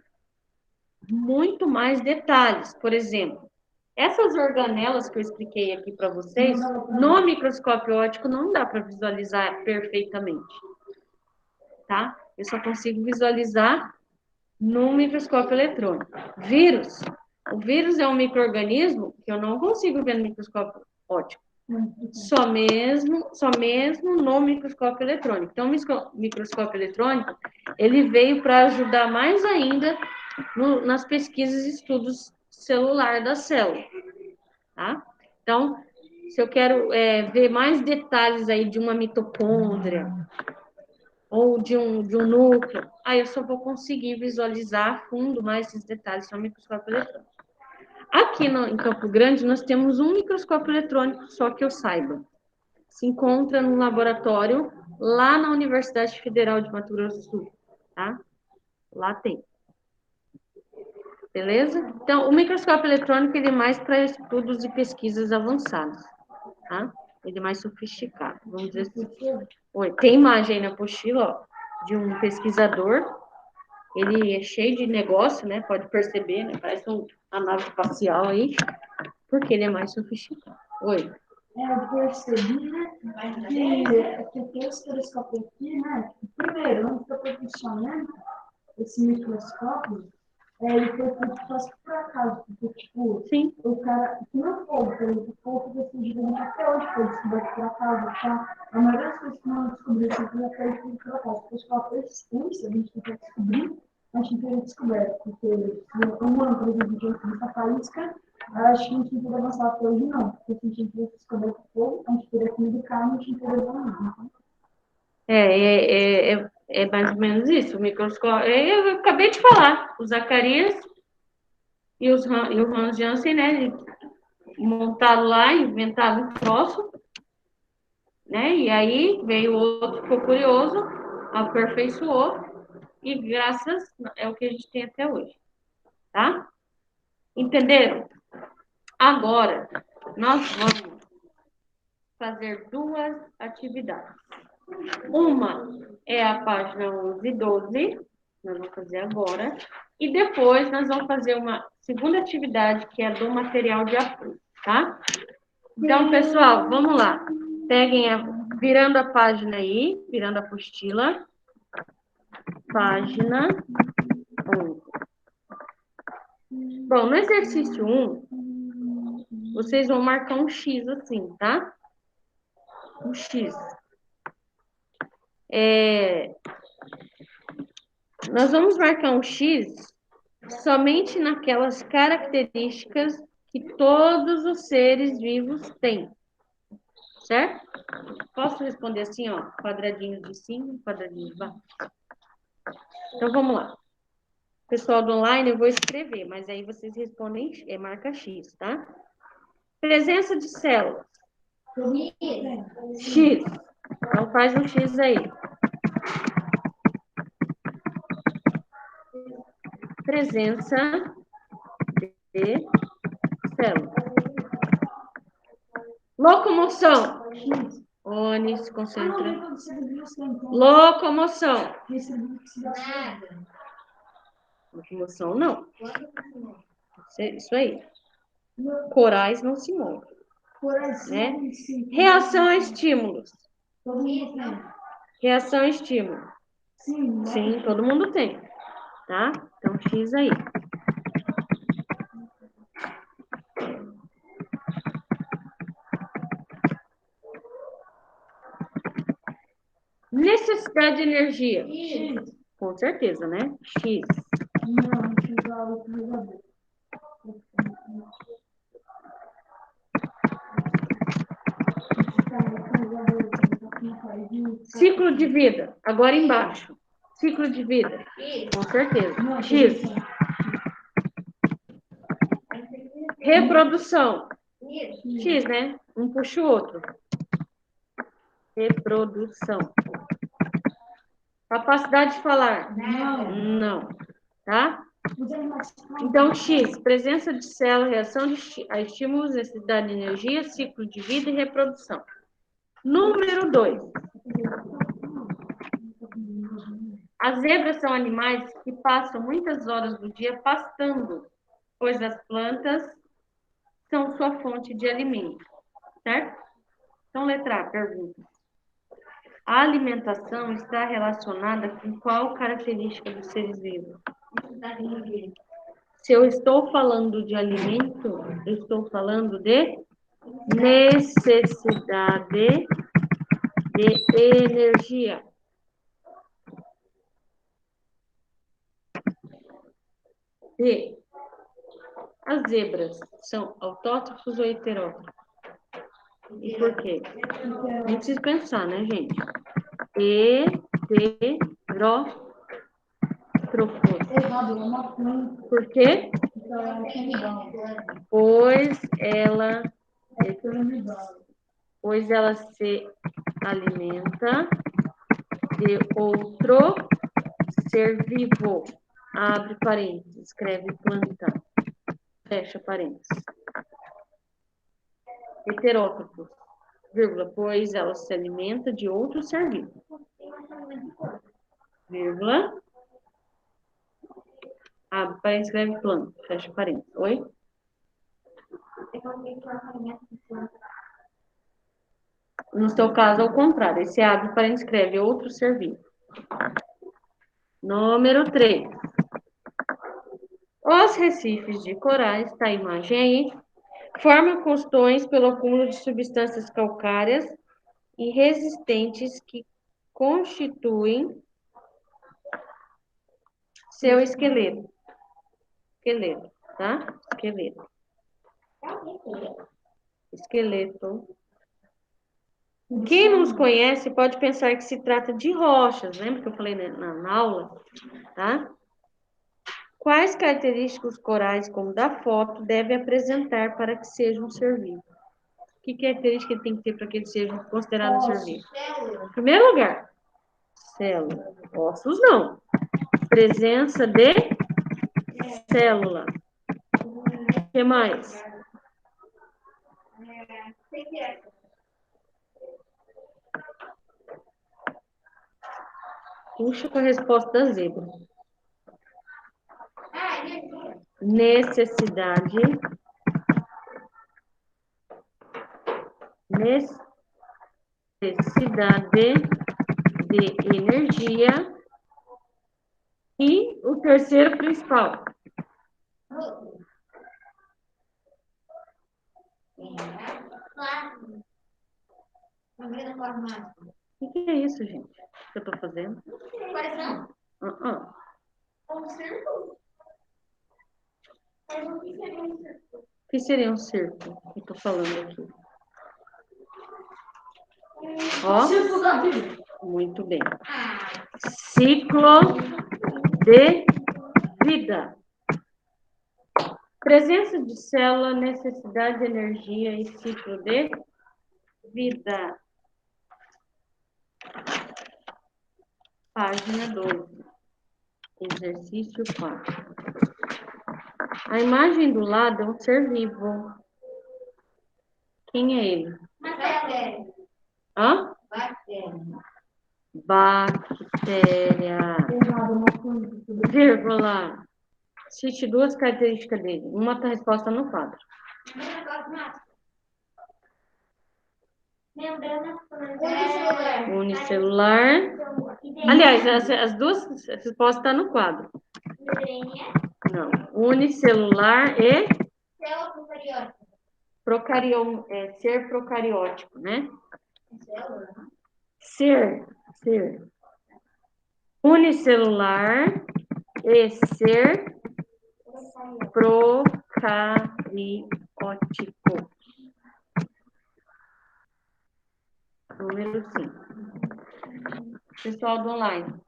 muito mais detalhes. Por exemplo, essas organelas que eu expliquei aqui para vocês, no microscópio óptico não dá para visualizar perfeitamente, tá? Eu só consigo visualizar no microscópio eletrônico. Vírus. O vírus é um micro-organismo que eu não consigo ver no microscópio óptico. Só mesmo no microscópio eletrônico. Então, o microscópio eletrônico, ele veio para ajudar mais ainda nas pesquisas e estudos celular da célula, tá? Então, se eu quero ver mais detalhes aí de uma mitocôndria ou de um núcleo, aí eu só vou conseguir visualizar a fundo mais esses detalhes no microscópio eletrônico. Aqui em Campo Grande, nós temos um microscópio eletrônico, só que eu saiba. Se encontra num laboratório lá na Universidade Federal de Mato Grosso do Sul, tá? Lá tem. Beleza? Então, o microscópio eletrônico ele é mais para estudos e pesquisas avançadas, tá? Ele é mais sofisticado, vamos dizer assim. Oi, tem imagem aí na apostila, ó, de um pesquisador. Ele é cheio de negócio, né? Pode perceber, né? Parece uma nave espacial aí, porque ele é mais sofisticado. Oi. Eu percebi, né, que tem esse telescópio aqui, né? Primeiro, antes de eu ter funcionando, esse microscópio, ele foi feito quase por acaso, porque, tipo, Sim. o cara, que não o povo decidiu até hoje foi descoberto por acaso, tá? A maioria das coisas que não descobriu, sempre já foi feito por acaso. O pessoal persistência, a gente tenta descobrir, a gente teria descoberto, porque se um ano, por exemplo, de essa faísca, acho que a gente não teria avançado até hoje, não, porque se a gente tivesse descoberto o fogo, a gente teria comido carne, a gente não teria evoluído, então. É mais ou menos isso. O microscópio. Eu acabei de falar. O Zacarias e o Hans Jansen, né? Montaram lá, inventaram um troço, né? E aí veio outro, ficou curioso, aperfeiçoou, e graças é o que a gente tem até hoje. Tá? Entenderam? Agora, nós vamos fazer duas atividades. Uma é a página 11 e 12, nós vamos fazer agora, e depois nós vamos fazer uma segunda atividade, que é do material de apoio, tá? Então, pessoal, vamos lá. Peguem, virando a página aí, virando a apostila, página 11. Bom, no exercício 1, vocês vão marcar um X assim, tá? Um X. Nós vamos marcar um X somente naquelas características que todos os seres vivos têm. Certo? Posso responder assim, ó, quadradinho de cima, quadradinho de baixo. Então, vamos lá. Pessoal do online, eu vou escrever, mas aí vocês respondem, marca X, tá? Presença de células. X. Então, faz um X aí. Presença de células. Locomoção. Oni, se concentra. Locomoção. Locomoção, não. Isso aí. Corais não se movem. Né? Reação a estímulos. Reação a estímulo. Sim, todo mundo tem. Tá? Então, X aí. Necessidade de energia. X. Com certeza, né? X. Ciclo de vida. Agora embaixo. Ciclo de vida. Com certeza. X. Reprodução. X, né? Um puxa o outro. Reprodução. Capacidade de falar? Não. Tá? Então, X, presença de célula, reação a estímulos, necessidade de energia, ciclo de vida e reprodução. Número 2. As zebras são animais que passam muitas horas do dia pastando, pois as plantas são sua fonte de alimento. Certo? Então, letra A, pergunta. A alimentação está relacionada com qual característica dos seres vivos? Se eu estou falando de alimento, eu estou falando de necessidade de energia. B. As zebras são autótrofos ou heterótrofos? E por quê? Nem precisa pensar, né, gente? Heterótrofos. Por quê? Pois ela se alimenta de outro ser vivo. abre parênteses, escreve planta, fecha parênteses. Heterótropos, vírgula, pois ela se alimenta de outro ser vivo. Vírgula. Abre parênteses, escreve planta, fecha parênteses. Oi? No seu caso, ao contrário. Esse abre parênteses, escreve outro ser vivo. Número 3. Os recifes de corais, tá a imagem aí, formam costões pelo acúmulo de substâncias calcárias e resistentes que constituem seu esqueleto. Esqueleto, tá? Esqueleto. Esqueleto. Quem nos conhece pode pensar que se trata de rochas, lembra que eu falei na aula, tá? Quais características corais, como da foto, deve apresentar para que seja um ser vivo? Que característica ele tem que ter para que ele seja considerado um ser vivo? Em primeiro lugar, célula. Ossos não. Presença de célula. O que mais? Puxa com a resposta da zebra. Necessidade de energia e o terceiro principal. O que é isso, gente? Que eu tô fazendo? O que seria um círculo? Que eu tô falando aqui. Ó, muito bem. Ciclo de vida. Presença de célula, necessidade de energia e ciclo de vida. Página 12. Exercício 4. A imagem do lado é um ser vivo. Quem é ele? Bactéria. Hã? Bactéria. Vírgula. Cite duas características dele. Uma tá resposta no quadro. Unicelular. Aliás, as duas respostas estão no quadro. Não. Unicelular e ser procariótico, né? Ser. Unicelular e ser procariótico. Número 5. Pessoal do online.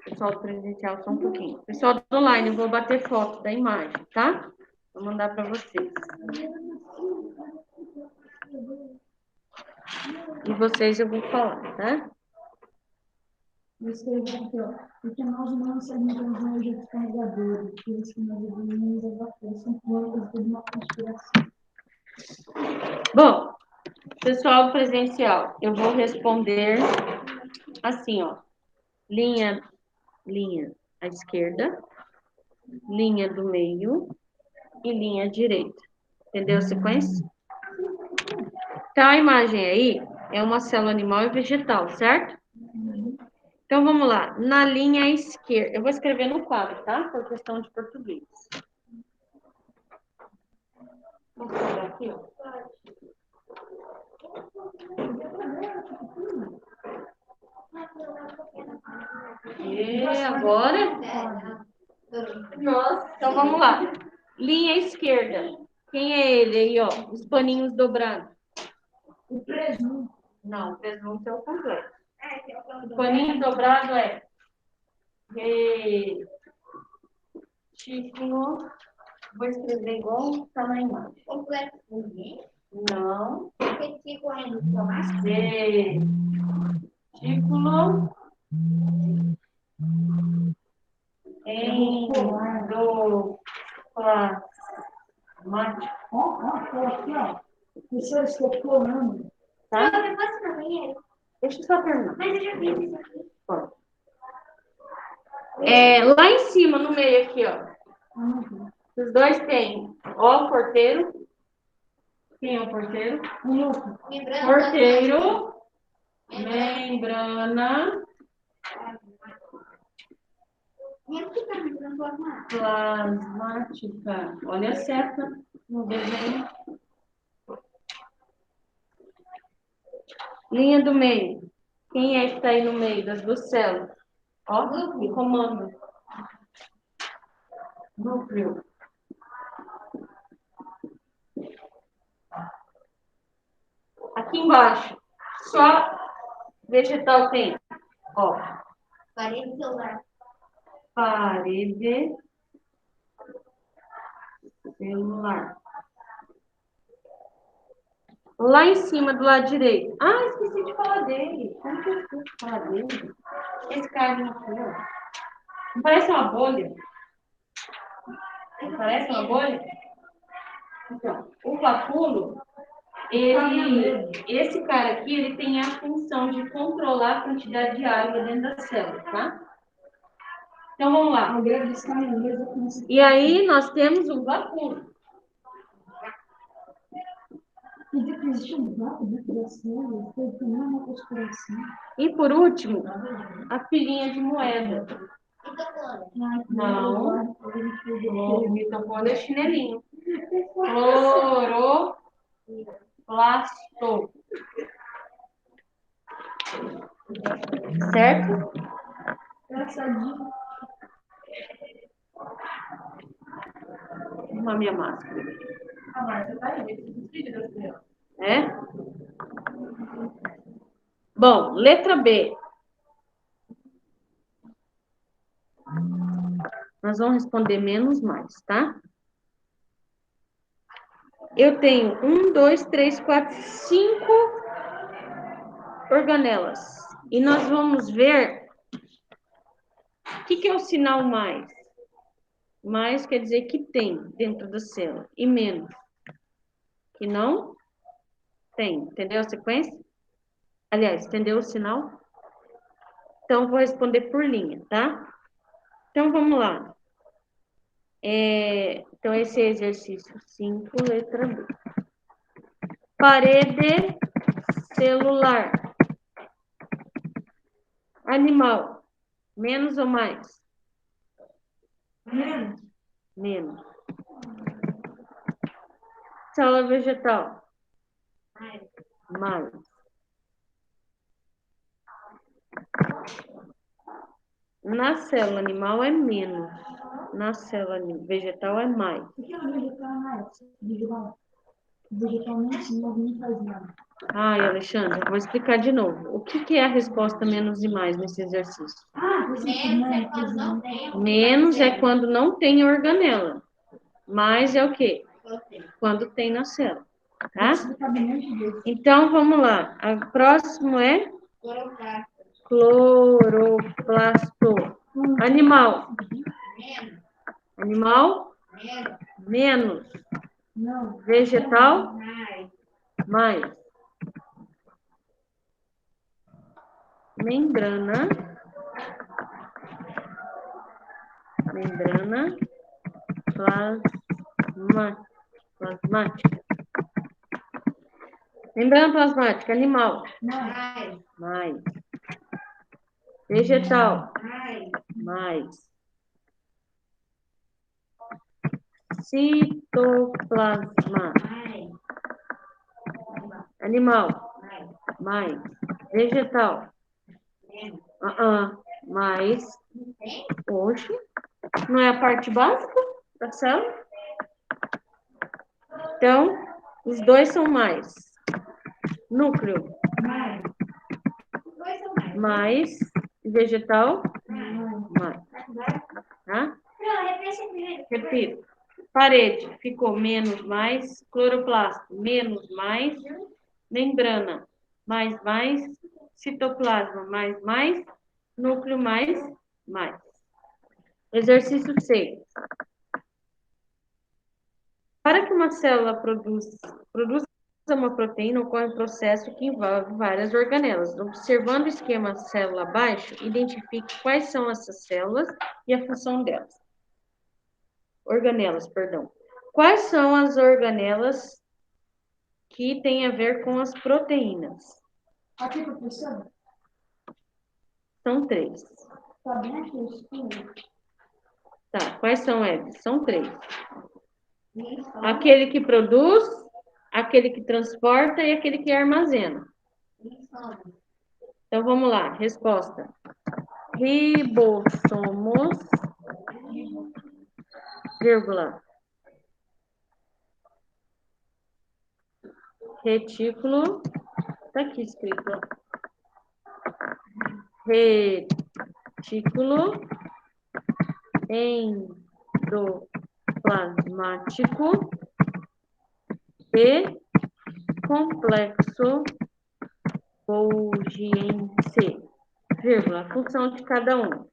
Pessoal do presencial, só um pouquinho. Pessoal do online, eu vou bater foto da imagem, tá? Vou mandar para vocês. E vocês eu vou falar, tá? Eu escrevi aqui, ó. Porque nós humanos sabemos a energia dos carregadores, que eles que nós evoluímos a vapor, são plantas de uma conspiração. Bom, pessoal presencial, eu vou responder assim, ó. Linha à esquerda, linha do meio e linha direita. Entendeu a sequência? Então, a imagem aí é uma célula animal e vegetal, certo? Então, vamos lá. Na linha esquerda, eu vou escrever no quadro, tá? Por questão de português. Vamos pegar aqui, ó. E agora? Nossa. Então, vamos lá. Linha esquerda. Quem é ele aí, ó? Os paninhos dobrados. O presunto. Não, o presunto é o completo. O paninho dobrado é retículo. Vou escrever igual está na imagem. Completo. Não. Retículo endoplasmático. Retículo endoplasmático. Ó, aqui, ó. Professor, estou colando. Tá? Eu posso no banheiro? Deixa eu só terminar. Mas eu já fiz isso aqui. Pode. Lá em cima, no meio aqui, ó. Os dois têm, ó, o porteiro. Quem é o porteiro? Porteiro. Membrana plasmática. Olha a seta no desenho. Linha do meio. Quem é que está aí no meio das duas células? Ó, o comando. Núcleo. Aqui embaixo, só vegetal tem. Ó. Parede celular. Parede celular. Lá em cima, do lado direito. Ah, esqueci de falar dele. Como que eu esqueci de falar dele? Esse cara aqui, ó. Não parece uma bolha? Não parece uma bolha? Então, o vacúolo, esse cara aqui, ele tem a função de controlar a quantidade de água dentro da célula, tá? Então, vamos lá. E aí, nós temos o vacúolo. E por último, a filhinha de moeda. Não. O mitocôndria é chinelinho. Cloroplasto. Certo? Uma minha máscara. É? Bom, letra B. Nós vamos responder menos mais, tá? Eu tenho 1, 2, 3, 4, 5 organelas. E nós vamos ver o que é o sinal mais. Mais quer dizer que tem dentro da célula. E menos. Que não tem. Entendeu a sequência? Aliás, entendeu o sinal? Então, vou responder por linha, tá? Então, vamos lá. Então, esse é exercício 5, letra B. Parede celular. Animal. Menos ou mais? Menos. Menos. Célula vegetal. Mais. Na célula animal é menos. Na célula vegetal é mais. O que é vegetal mais? Vegetalmente, não faz nada. Ai, Alexandre, vou explicar de novo. O que é a resposta menos e mais nesse exercício? Menos é quando não tem organela. Mais é o quê? Quando tem na célula. Tá? Então, vamos lá. O próximo é? Cloroplasto. Animal. Animal? Menos. Vegetal? Mais. Membrana. Membrana plasmática. Membrana plasmática, animal. Mais. Vegetal. Mais. Citoplasma. Animal. Mais. Vegetal. Mais. Oxe. Não é a parte básica da célula? Então, os dois são mais. Núcleo. Mais. Vegetal. Mais. Tá? Repito. Parede ficou menos, mais. Cloroplasto, menos, mais. Membrana, mais. Citoplasma, mais. Núcleo, mais. Exercício 6. Para que uma célula produza uma proteína, ocorre um processo que envolve várias organelas. Observando o esquema célula abaixo, identifique quais são essas células e a função delas. Organelas, perdão. Quais são as organelas que têm a ver com as proteínas? Aqui, professor? São 3. Tá bem aqui, escuro. Tá, quais são eles? São 3. Aquele que produz, aquele que transporta e aquele que armazena. Então, vamos lá. Resposta. Ribossomos, vírgula, retículo, tá aqui escrito, ó. Retículo endoplasmático e complexo Golgiense, vírgula, função de cada um.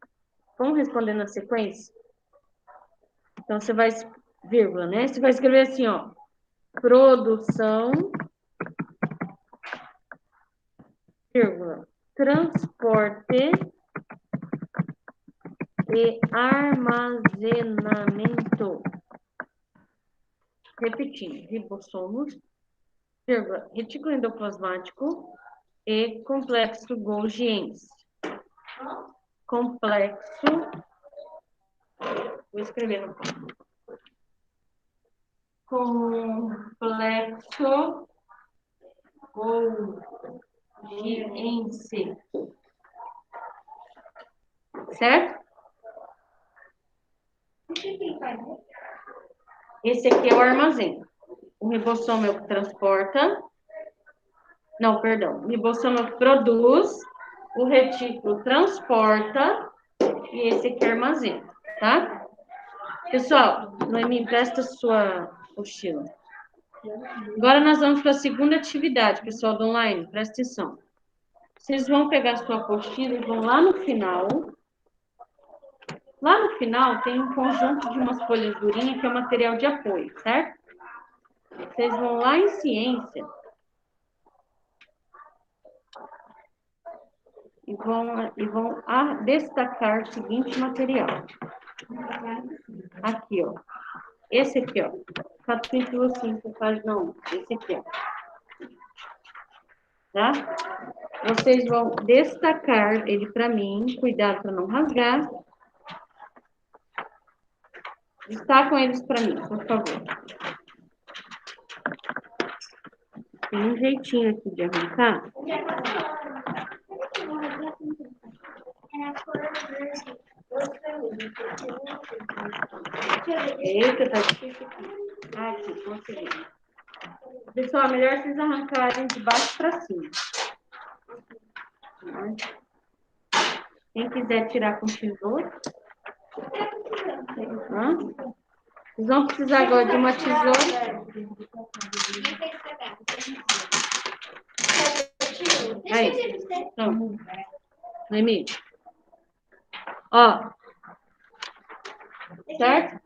Vamos responder na sequência? Então, você vai, vírgula, né? Você vai escrever assim, ó. Produção, vírgula, transporte e armazenamento. Repetindo, ribossomos, vírgula, retículo endoplasmático e complexo Golgiense. Complexo, vou escrever no complexo Golgiense. Certo? Esse aqui é o armazém. O ribossomo é o que transporta. Não, perdão. O ribossomo é o que produz. O retículo transporta. E esse aqui armazena, tá? Pessoal, Noemi, presta sua mochila. Agora nós vamos para a segunda atividade, pessoal do online. Presta atenção. Vocês vão pegar sua apostila e vão lá no final. Lá no final tem um conjunto de umas folhas durinhas que é o material de apoio, certo? Vocês vão lá em ciência e vão destacar o seguinte material. Aqui, ó. Esse aqui, ó. Capítulo 5, página 1. Esse aqui, ó. Tá? Vocês vão destacar ele para mim. Cuidado para não rasgar. Destacam eles para mim, por favor. Tem um jeitinho aqui de arrancar. Eita, tá difícil aqui. Aqui, consegui. Pessoal, melhor vocês arrancarem de baixo para cima. Quem quiser tirar com tesoura. Vocês vão precisar agora de uma tesoura. Aí. Então, Noemi. Ó. Certo?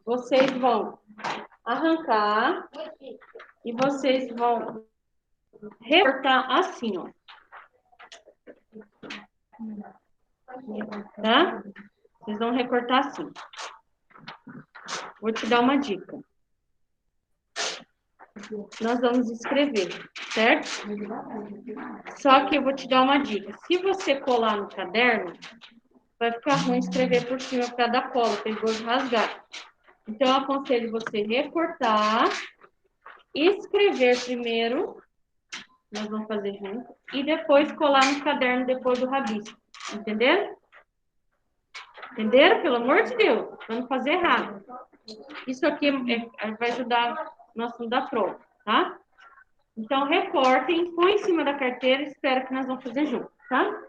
Vocês vão arrancar e vocês vão recortar assim, ó. Tá? Vocês vão recortar assim. Vou te dar uma dica. Nós vamos escrever, certo? Só que eu vou te dar uma dica. Se você colar no caderno, vai ficar ruim escrever por cima por causa da cola, perigoso rasgar. Então, eu aconselho você recortar, escrever primeiro, nós vamos fazer junto, e depois colar no caderno depois do rabisco. Entenderam? Entenderam? Pelo amor de Deus, para não fazer errado. Isso aqui vai ajudar no assunto da prova, tá? Então, recortem, põe em cima da carteira e espera que nós vamos fazer junto, tá?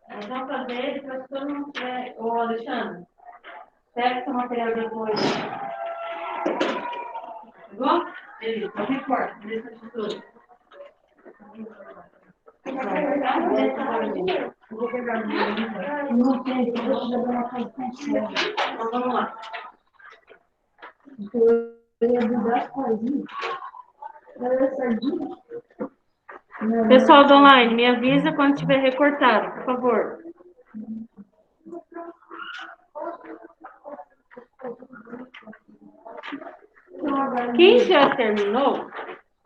Nós vamos fazer, depois todo mundo tiver... Ô, Alexandre, pega esse material depois. Igual? Beleza, não importa, beleza de tudo. Não tem, eu vou te dar uma coisa com Então, vamos lá. eu ia mudar as coisinhas. Era sardinha. Pessoal do online, me avisa quando tiver recortado, por favor. Quem já terminou,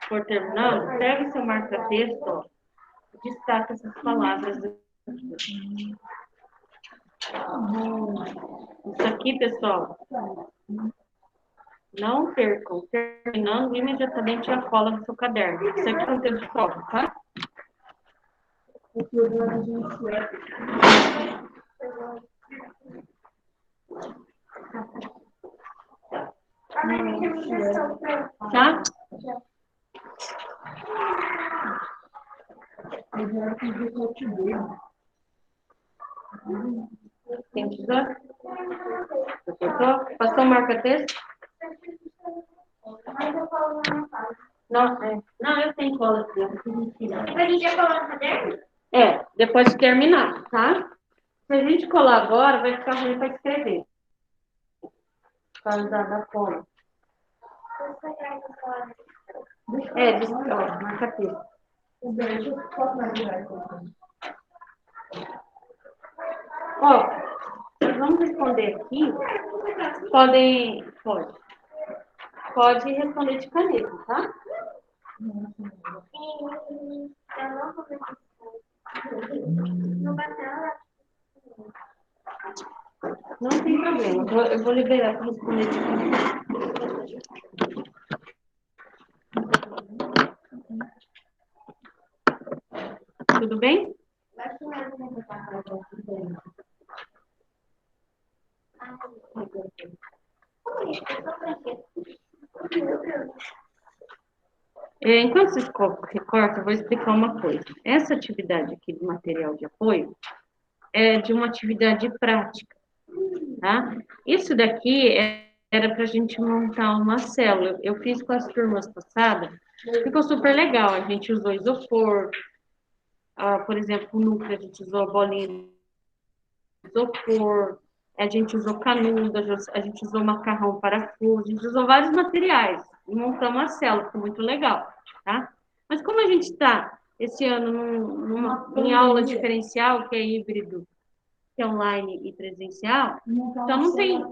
for terminando, pega o seu marca-texto, ó, destaca essas palavras aqui. Isso aqui, pessoal, não percam. Terminando, imediatamente já cola no seu caderno. Isso aqui é conteúdo de prova, tá? Tá? Quem quiser? Passou o marca-texto? Não, não, eu tenho cola aqui. A gente já colou no caderno? É, depois de terminar, tá? Se a gente colar agora, vai ficar ruim para escrever. Por causa da cola. Marca-texto. Ó, nós vamos responder aqui. Pode responder de caneta, tá? No batalha. Não tem problema. Eu vou liberar para responder de caneta. Tudo bem? Enquanto vocês recortam, eu vou explicar uma coisa. Essa atividade aqui do material de apoio é de uma atividade prática, tá? Isso daqui era para a gente montar uma célula. Eu fiz com as turmas passadas, ficou super legal. A gente usou isopor, por exemplo, o núcleo, a gente usou bolinha de isopor, a gente usou canudo, a gente usou macarrão parafuso, a gente usou vários materiais e montamos a célula, ficou muito legal, tá? Mas como a gente está esse ano em aula diferencial, que é híbrido, que é online e presencial, então não tem,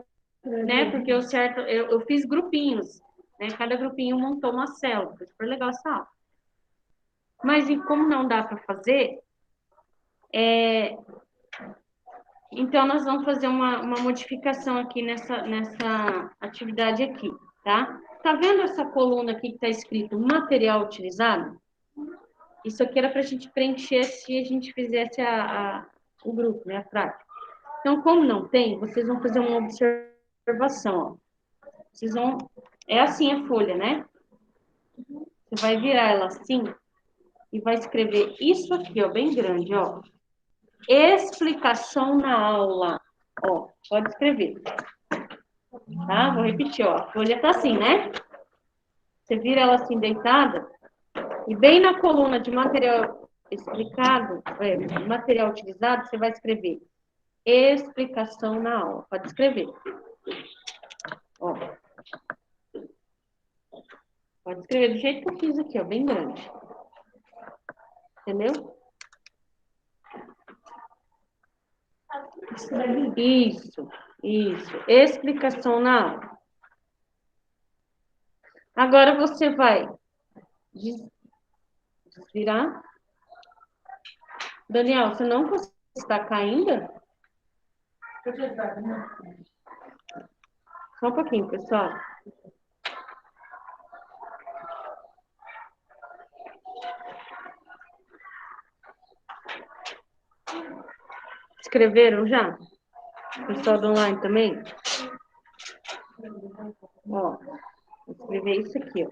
né? Porque eu fiz grupinhos, né? Cada grupinho montou uma célula, foi super legal essa aula. Mas e como não dá para fazer, então nós vamos fazer uma modificação aqui nessa atividade aqui, tá? Tá vendo essa coluna aqui que está escrito material utilizado? Isso aqui era para a gente preencher se a gente fizesse o grupo, né, a prática. Então, como não tem, vocês vão fazer uma observação, ó. Vocês vão... É assim a folha, né? Você vai virar ela assim e vai escrever isso aqui, ó, bem grande, ó. Explicação na aula. Ó, pode escrever. Tá? Vou repetir, ó. A folha tá assim, né? Você vira ela assim deitada e bem na coluna de material explicado, material utilizado, você vai escrever explicação na aula. Pode escrever. Ó. Pode escrever do jeito que eu fiz aqui, ó, bem grande. Entendeu? Isso. Explicação na aula. Agora você vai desvirar. Daniel, você não consegue destacar ainda? Só um pouquinho, pessoal. Escreveram já? Pessoal do online também? escrever isso aqui, ó.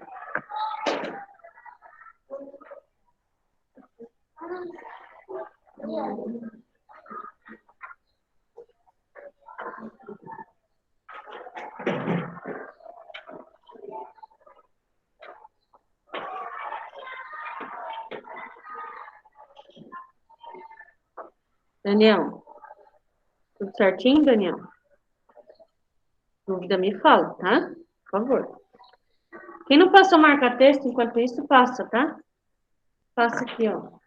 Daniel, tudo certinho, Daniel? Dúvida me fala, tá? Por favor. Quem não passou marcar texto, enquanto isso, passa, tá? Passa aqui, ó.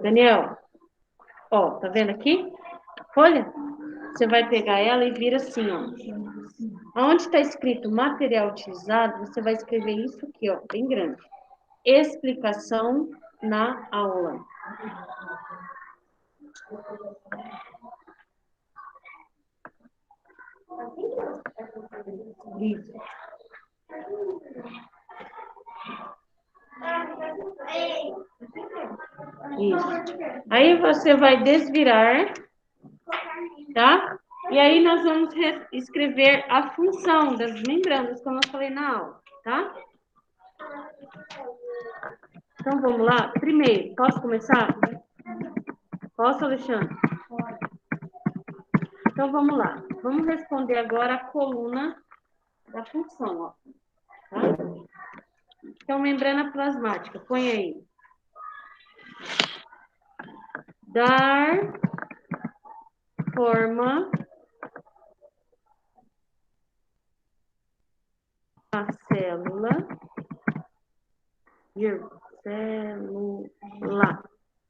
Daniel, ó, tá vendo aqui? Folha? Você vai pegar ela e vira assim, ó. Onde está escrito material utilizado, você vai escrever isso aqui, ó, bem grande. Explicação na aula. Isso. Isso. Aí você vai desvirar, tá? E aí nós vamos escrever a função das membranças, como eu falei na aula, tá? Então vamos lá. Primeiro, posso começar? Posso, Alexandre? Então vamos lá. Vamos responder agora a coluna da função, ó. Tá? Então, membrana plasmática, põe aí. Dar forma à célula,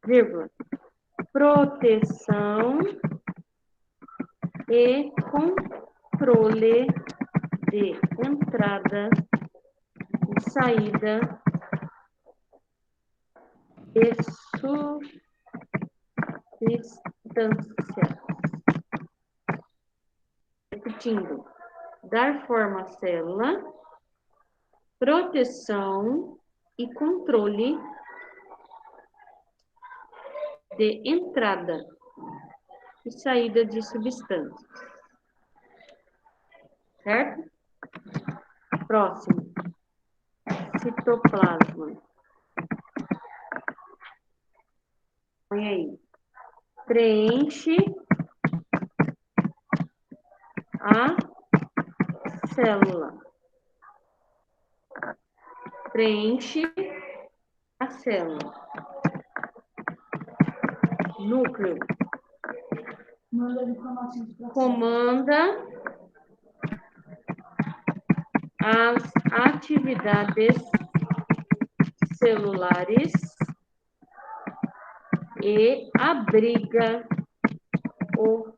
vírgula, proteção e controle de entrada e saída de substâncias. Repetindo, dar forma à célula, proteção e controle de entrada e saída de substâncias. Certo? Próximo. Citoplasma. Põe aí. Preenche a célula. Preenche a célula. Núcleo. Comanda as atividades celulares e abriga o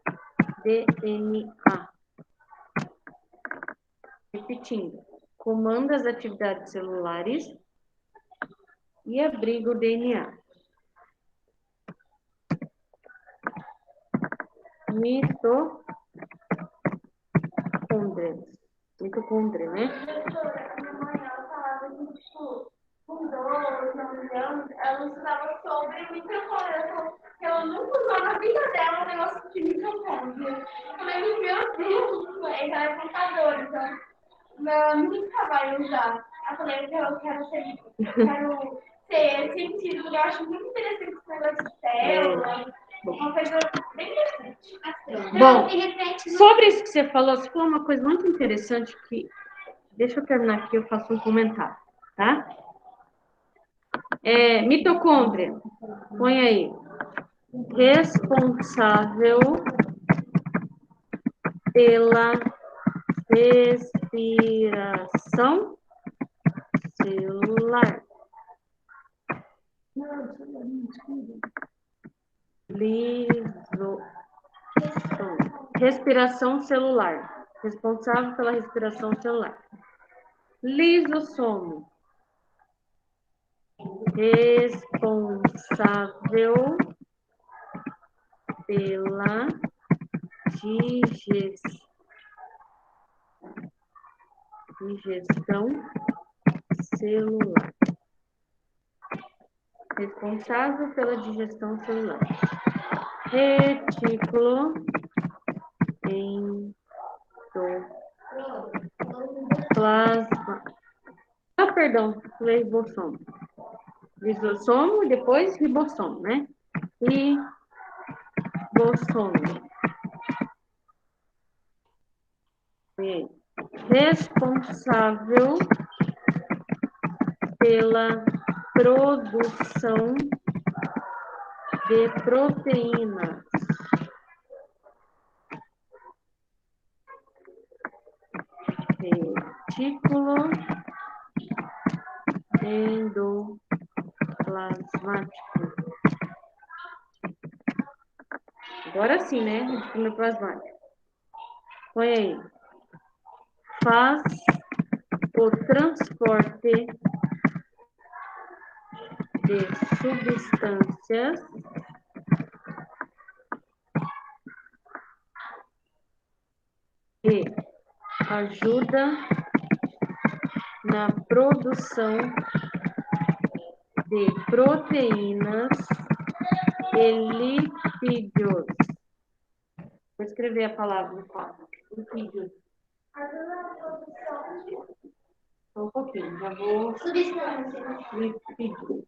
DNA. Repetindo, comanda as atividades celulares e abriga o DNA. Mitocôndria, né? Ela estudava sobre mitocôndria. Ela nunca usou na vida dela um negócio de mitocôndria. Eu falei, meu Deus, ela é contadora, então ela nunca vai usar. Eu falei, eu quero ser cientista, porque eu acho muito interessante esse negócio de célula. Uma coisa bem interessante. Bom, sobre isso que você falou uma coisa muito interessante que... Deixa eu terminar aqui, eu faço um comentário, tá? Mitocôndria. Põe aí. Responsável pela respiração celular. Respiração celular. Responsável pela respiração celular. Lisossomo. Responsável pela digestão celular. Responsável pela digestão celular. retículo endoplasmático. Ah, perdão, falei ribossomo. Lisossomo e depois ribossomo, né? Ribossomo. Responsável pela produção de proteínas. Retículo endoplasmático. Agora sim, né? Retículo endoplasmático. Põe aí. Faz o transporte de substâncias e ajuda na produção de proteínas e lipídios. Vou escrever a palavra no quadro. Lipídios. Só um pouquinho, já vou. Lipídios.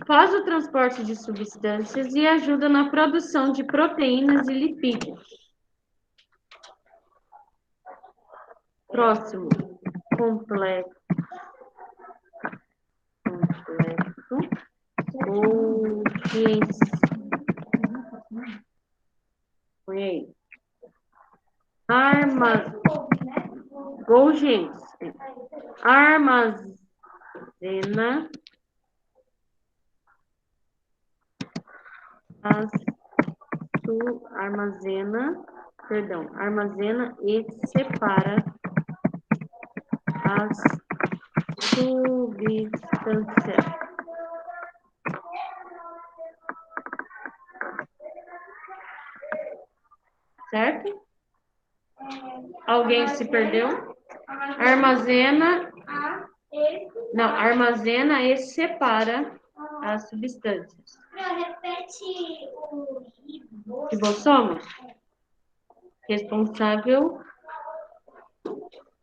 Faz o transporte de substâncias e ajuda na produção de proteínas e lipídios. Próximo. Complexo. Põe aí. Golgi. Armazena e separa as substâncias. Certo? Alguém se perdeu? Armazena e separa as substâncias. Repete o ribossomos. Responsável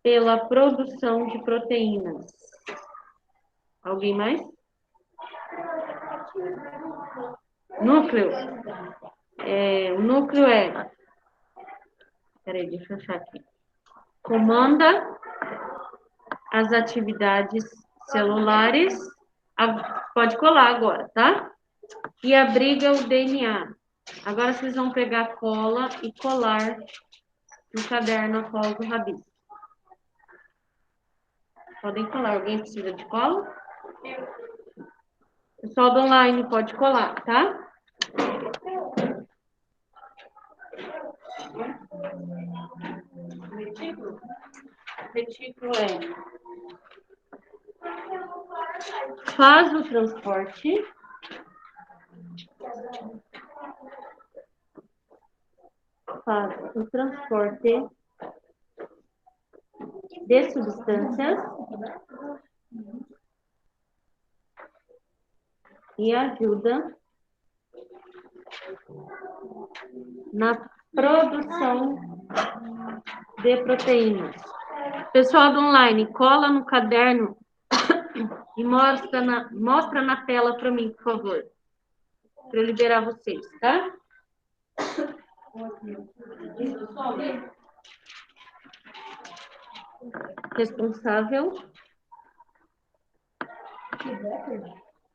pela produção de proteínas. Alguém mais? Núcleo. O núcleo é... Peraí, deixa eu achar aqui. Comanda as atividades celulares. Pode colar agora, tá? E abriga o DNA. Agora vocês vão pegar cola e colar no caderno a cola do rabisco. Podem colar. Alguém precisa de cola? O pessoal do online pode colar, tá? Retículo faz o transporte de substâncias e ajuda na produção de proteínas. Pessoal do online, cola no caderno e mostra na tela para mim, por favor. Para eu liberar vocês, tá? Responsável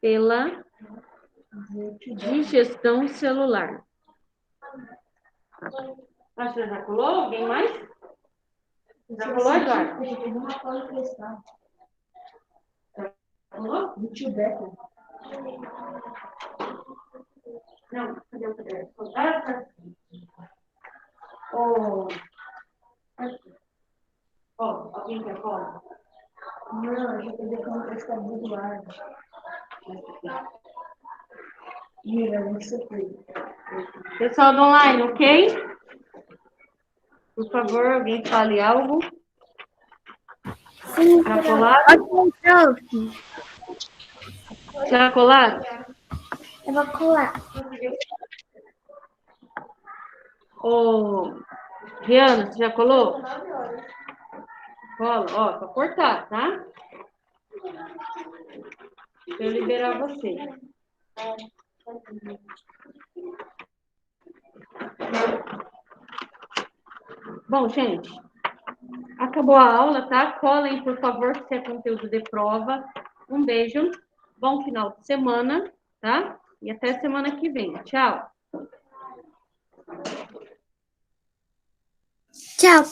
pela digestão celular. Acho que já colou? Alguém mais? Já colou, Eduardo? Colou? Não, cadê o caderno? Alguém quer cola? Não, eu já peguei como prestar do lado. Mira, isso aqui. Pessoal do online, ok? Por favor, alguém fale algo. Sim, Já colado? Já colado? Eu vou colar. Ô, Riana, você já colou? Cola, ó, pra cortar, tá? Deixa eu liberar você. Bom, gente, acabou a aula, tá? Colem, por favor, se é conteúdo de prova. Um beijo, bom final de semana, tá? E até semana que vem. Tchau. Tchau,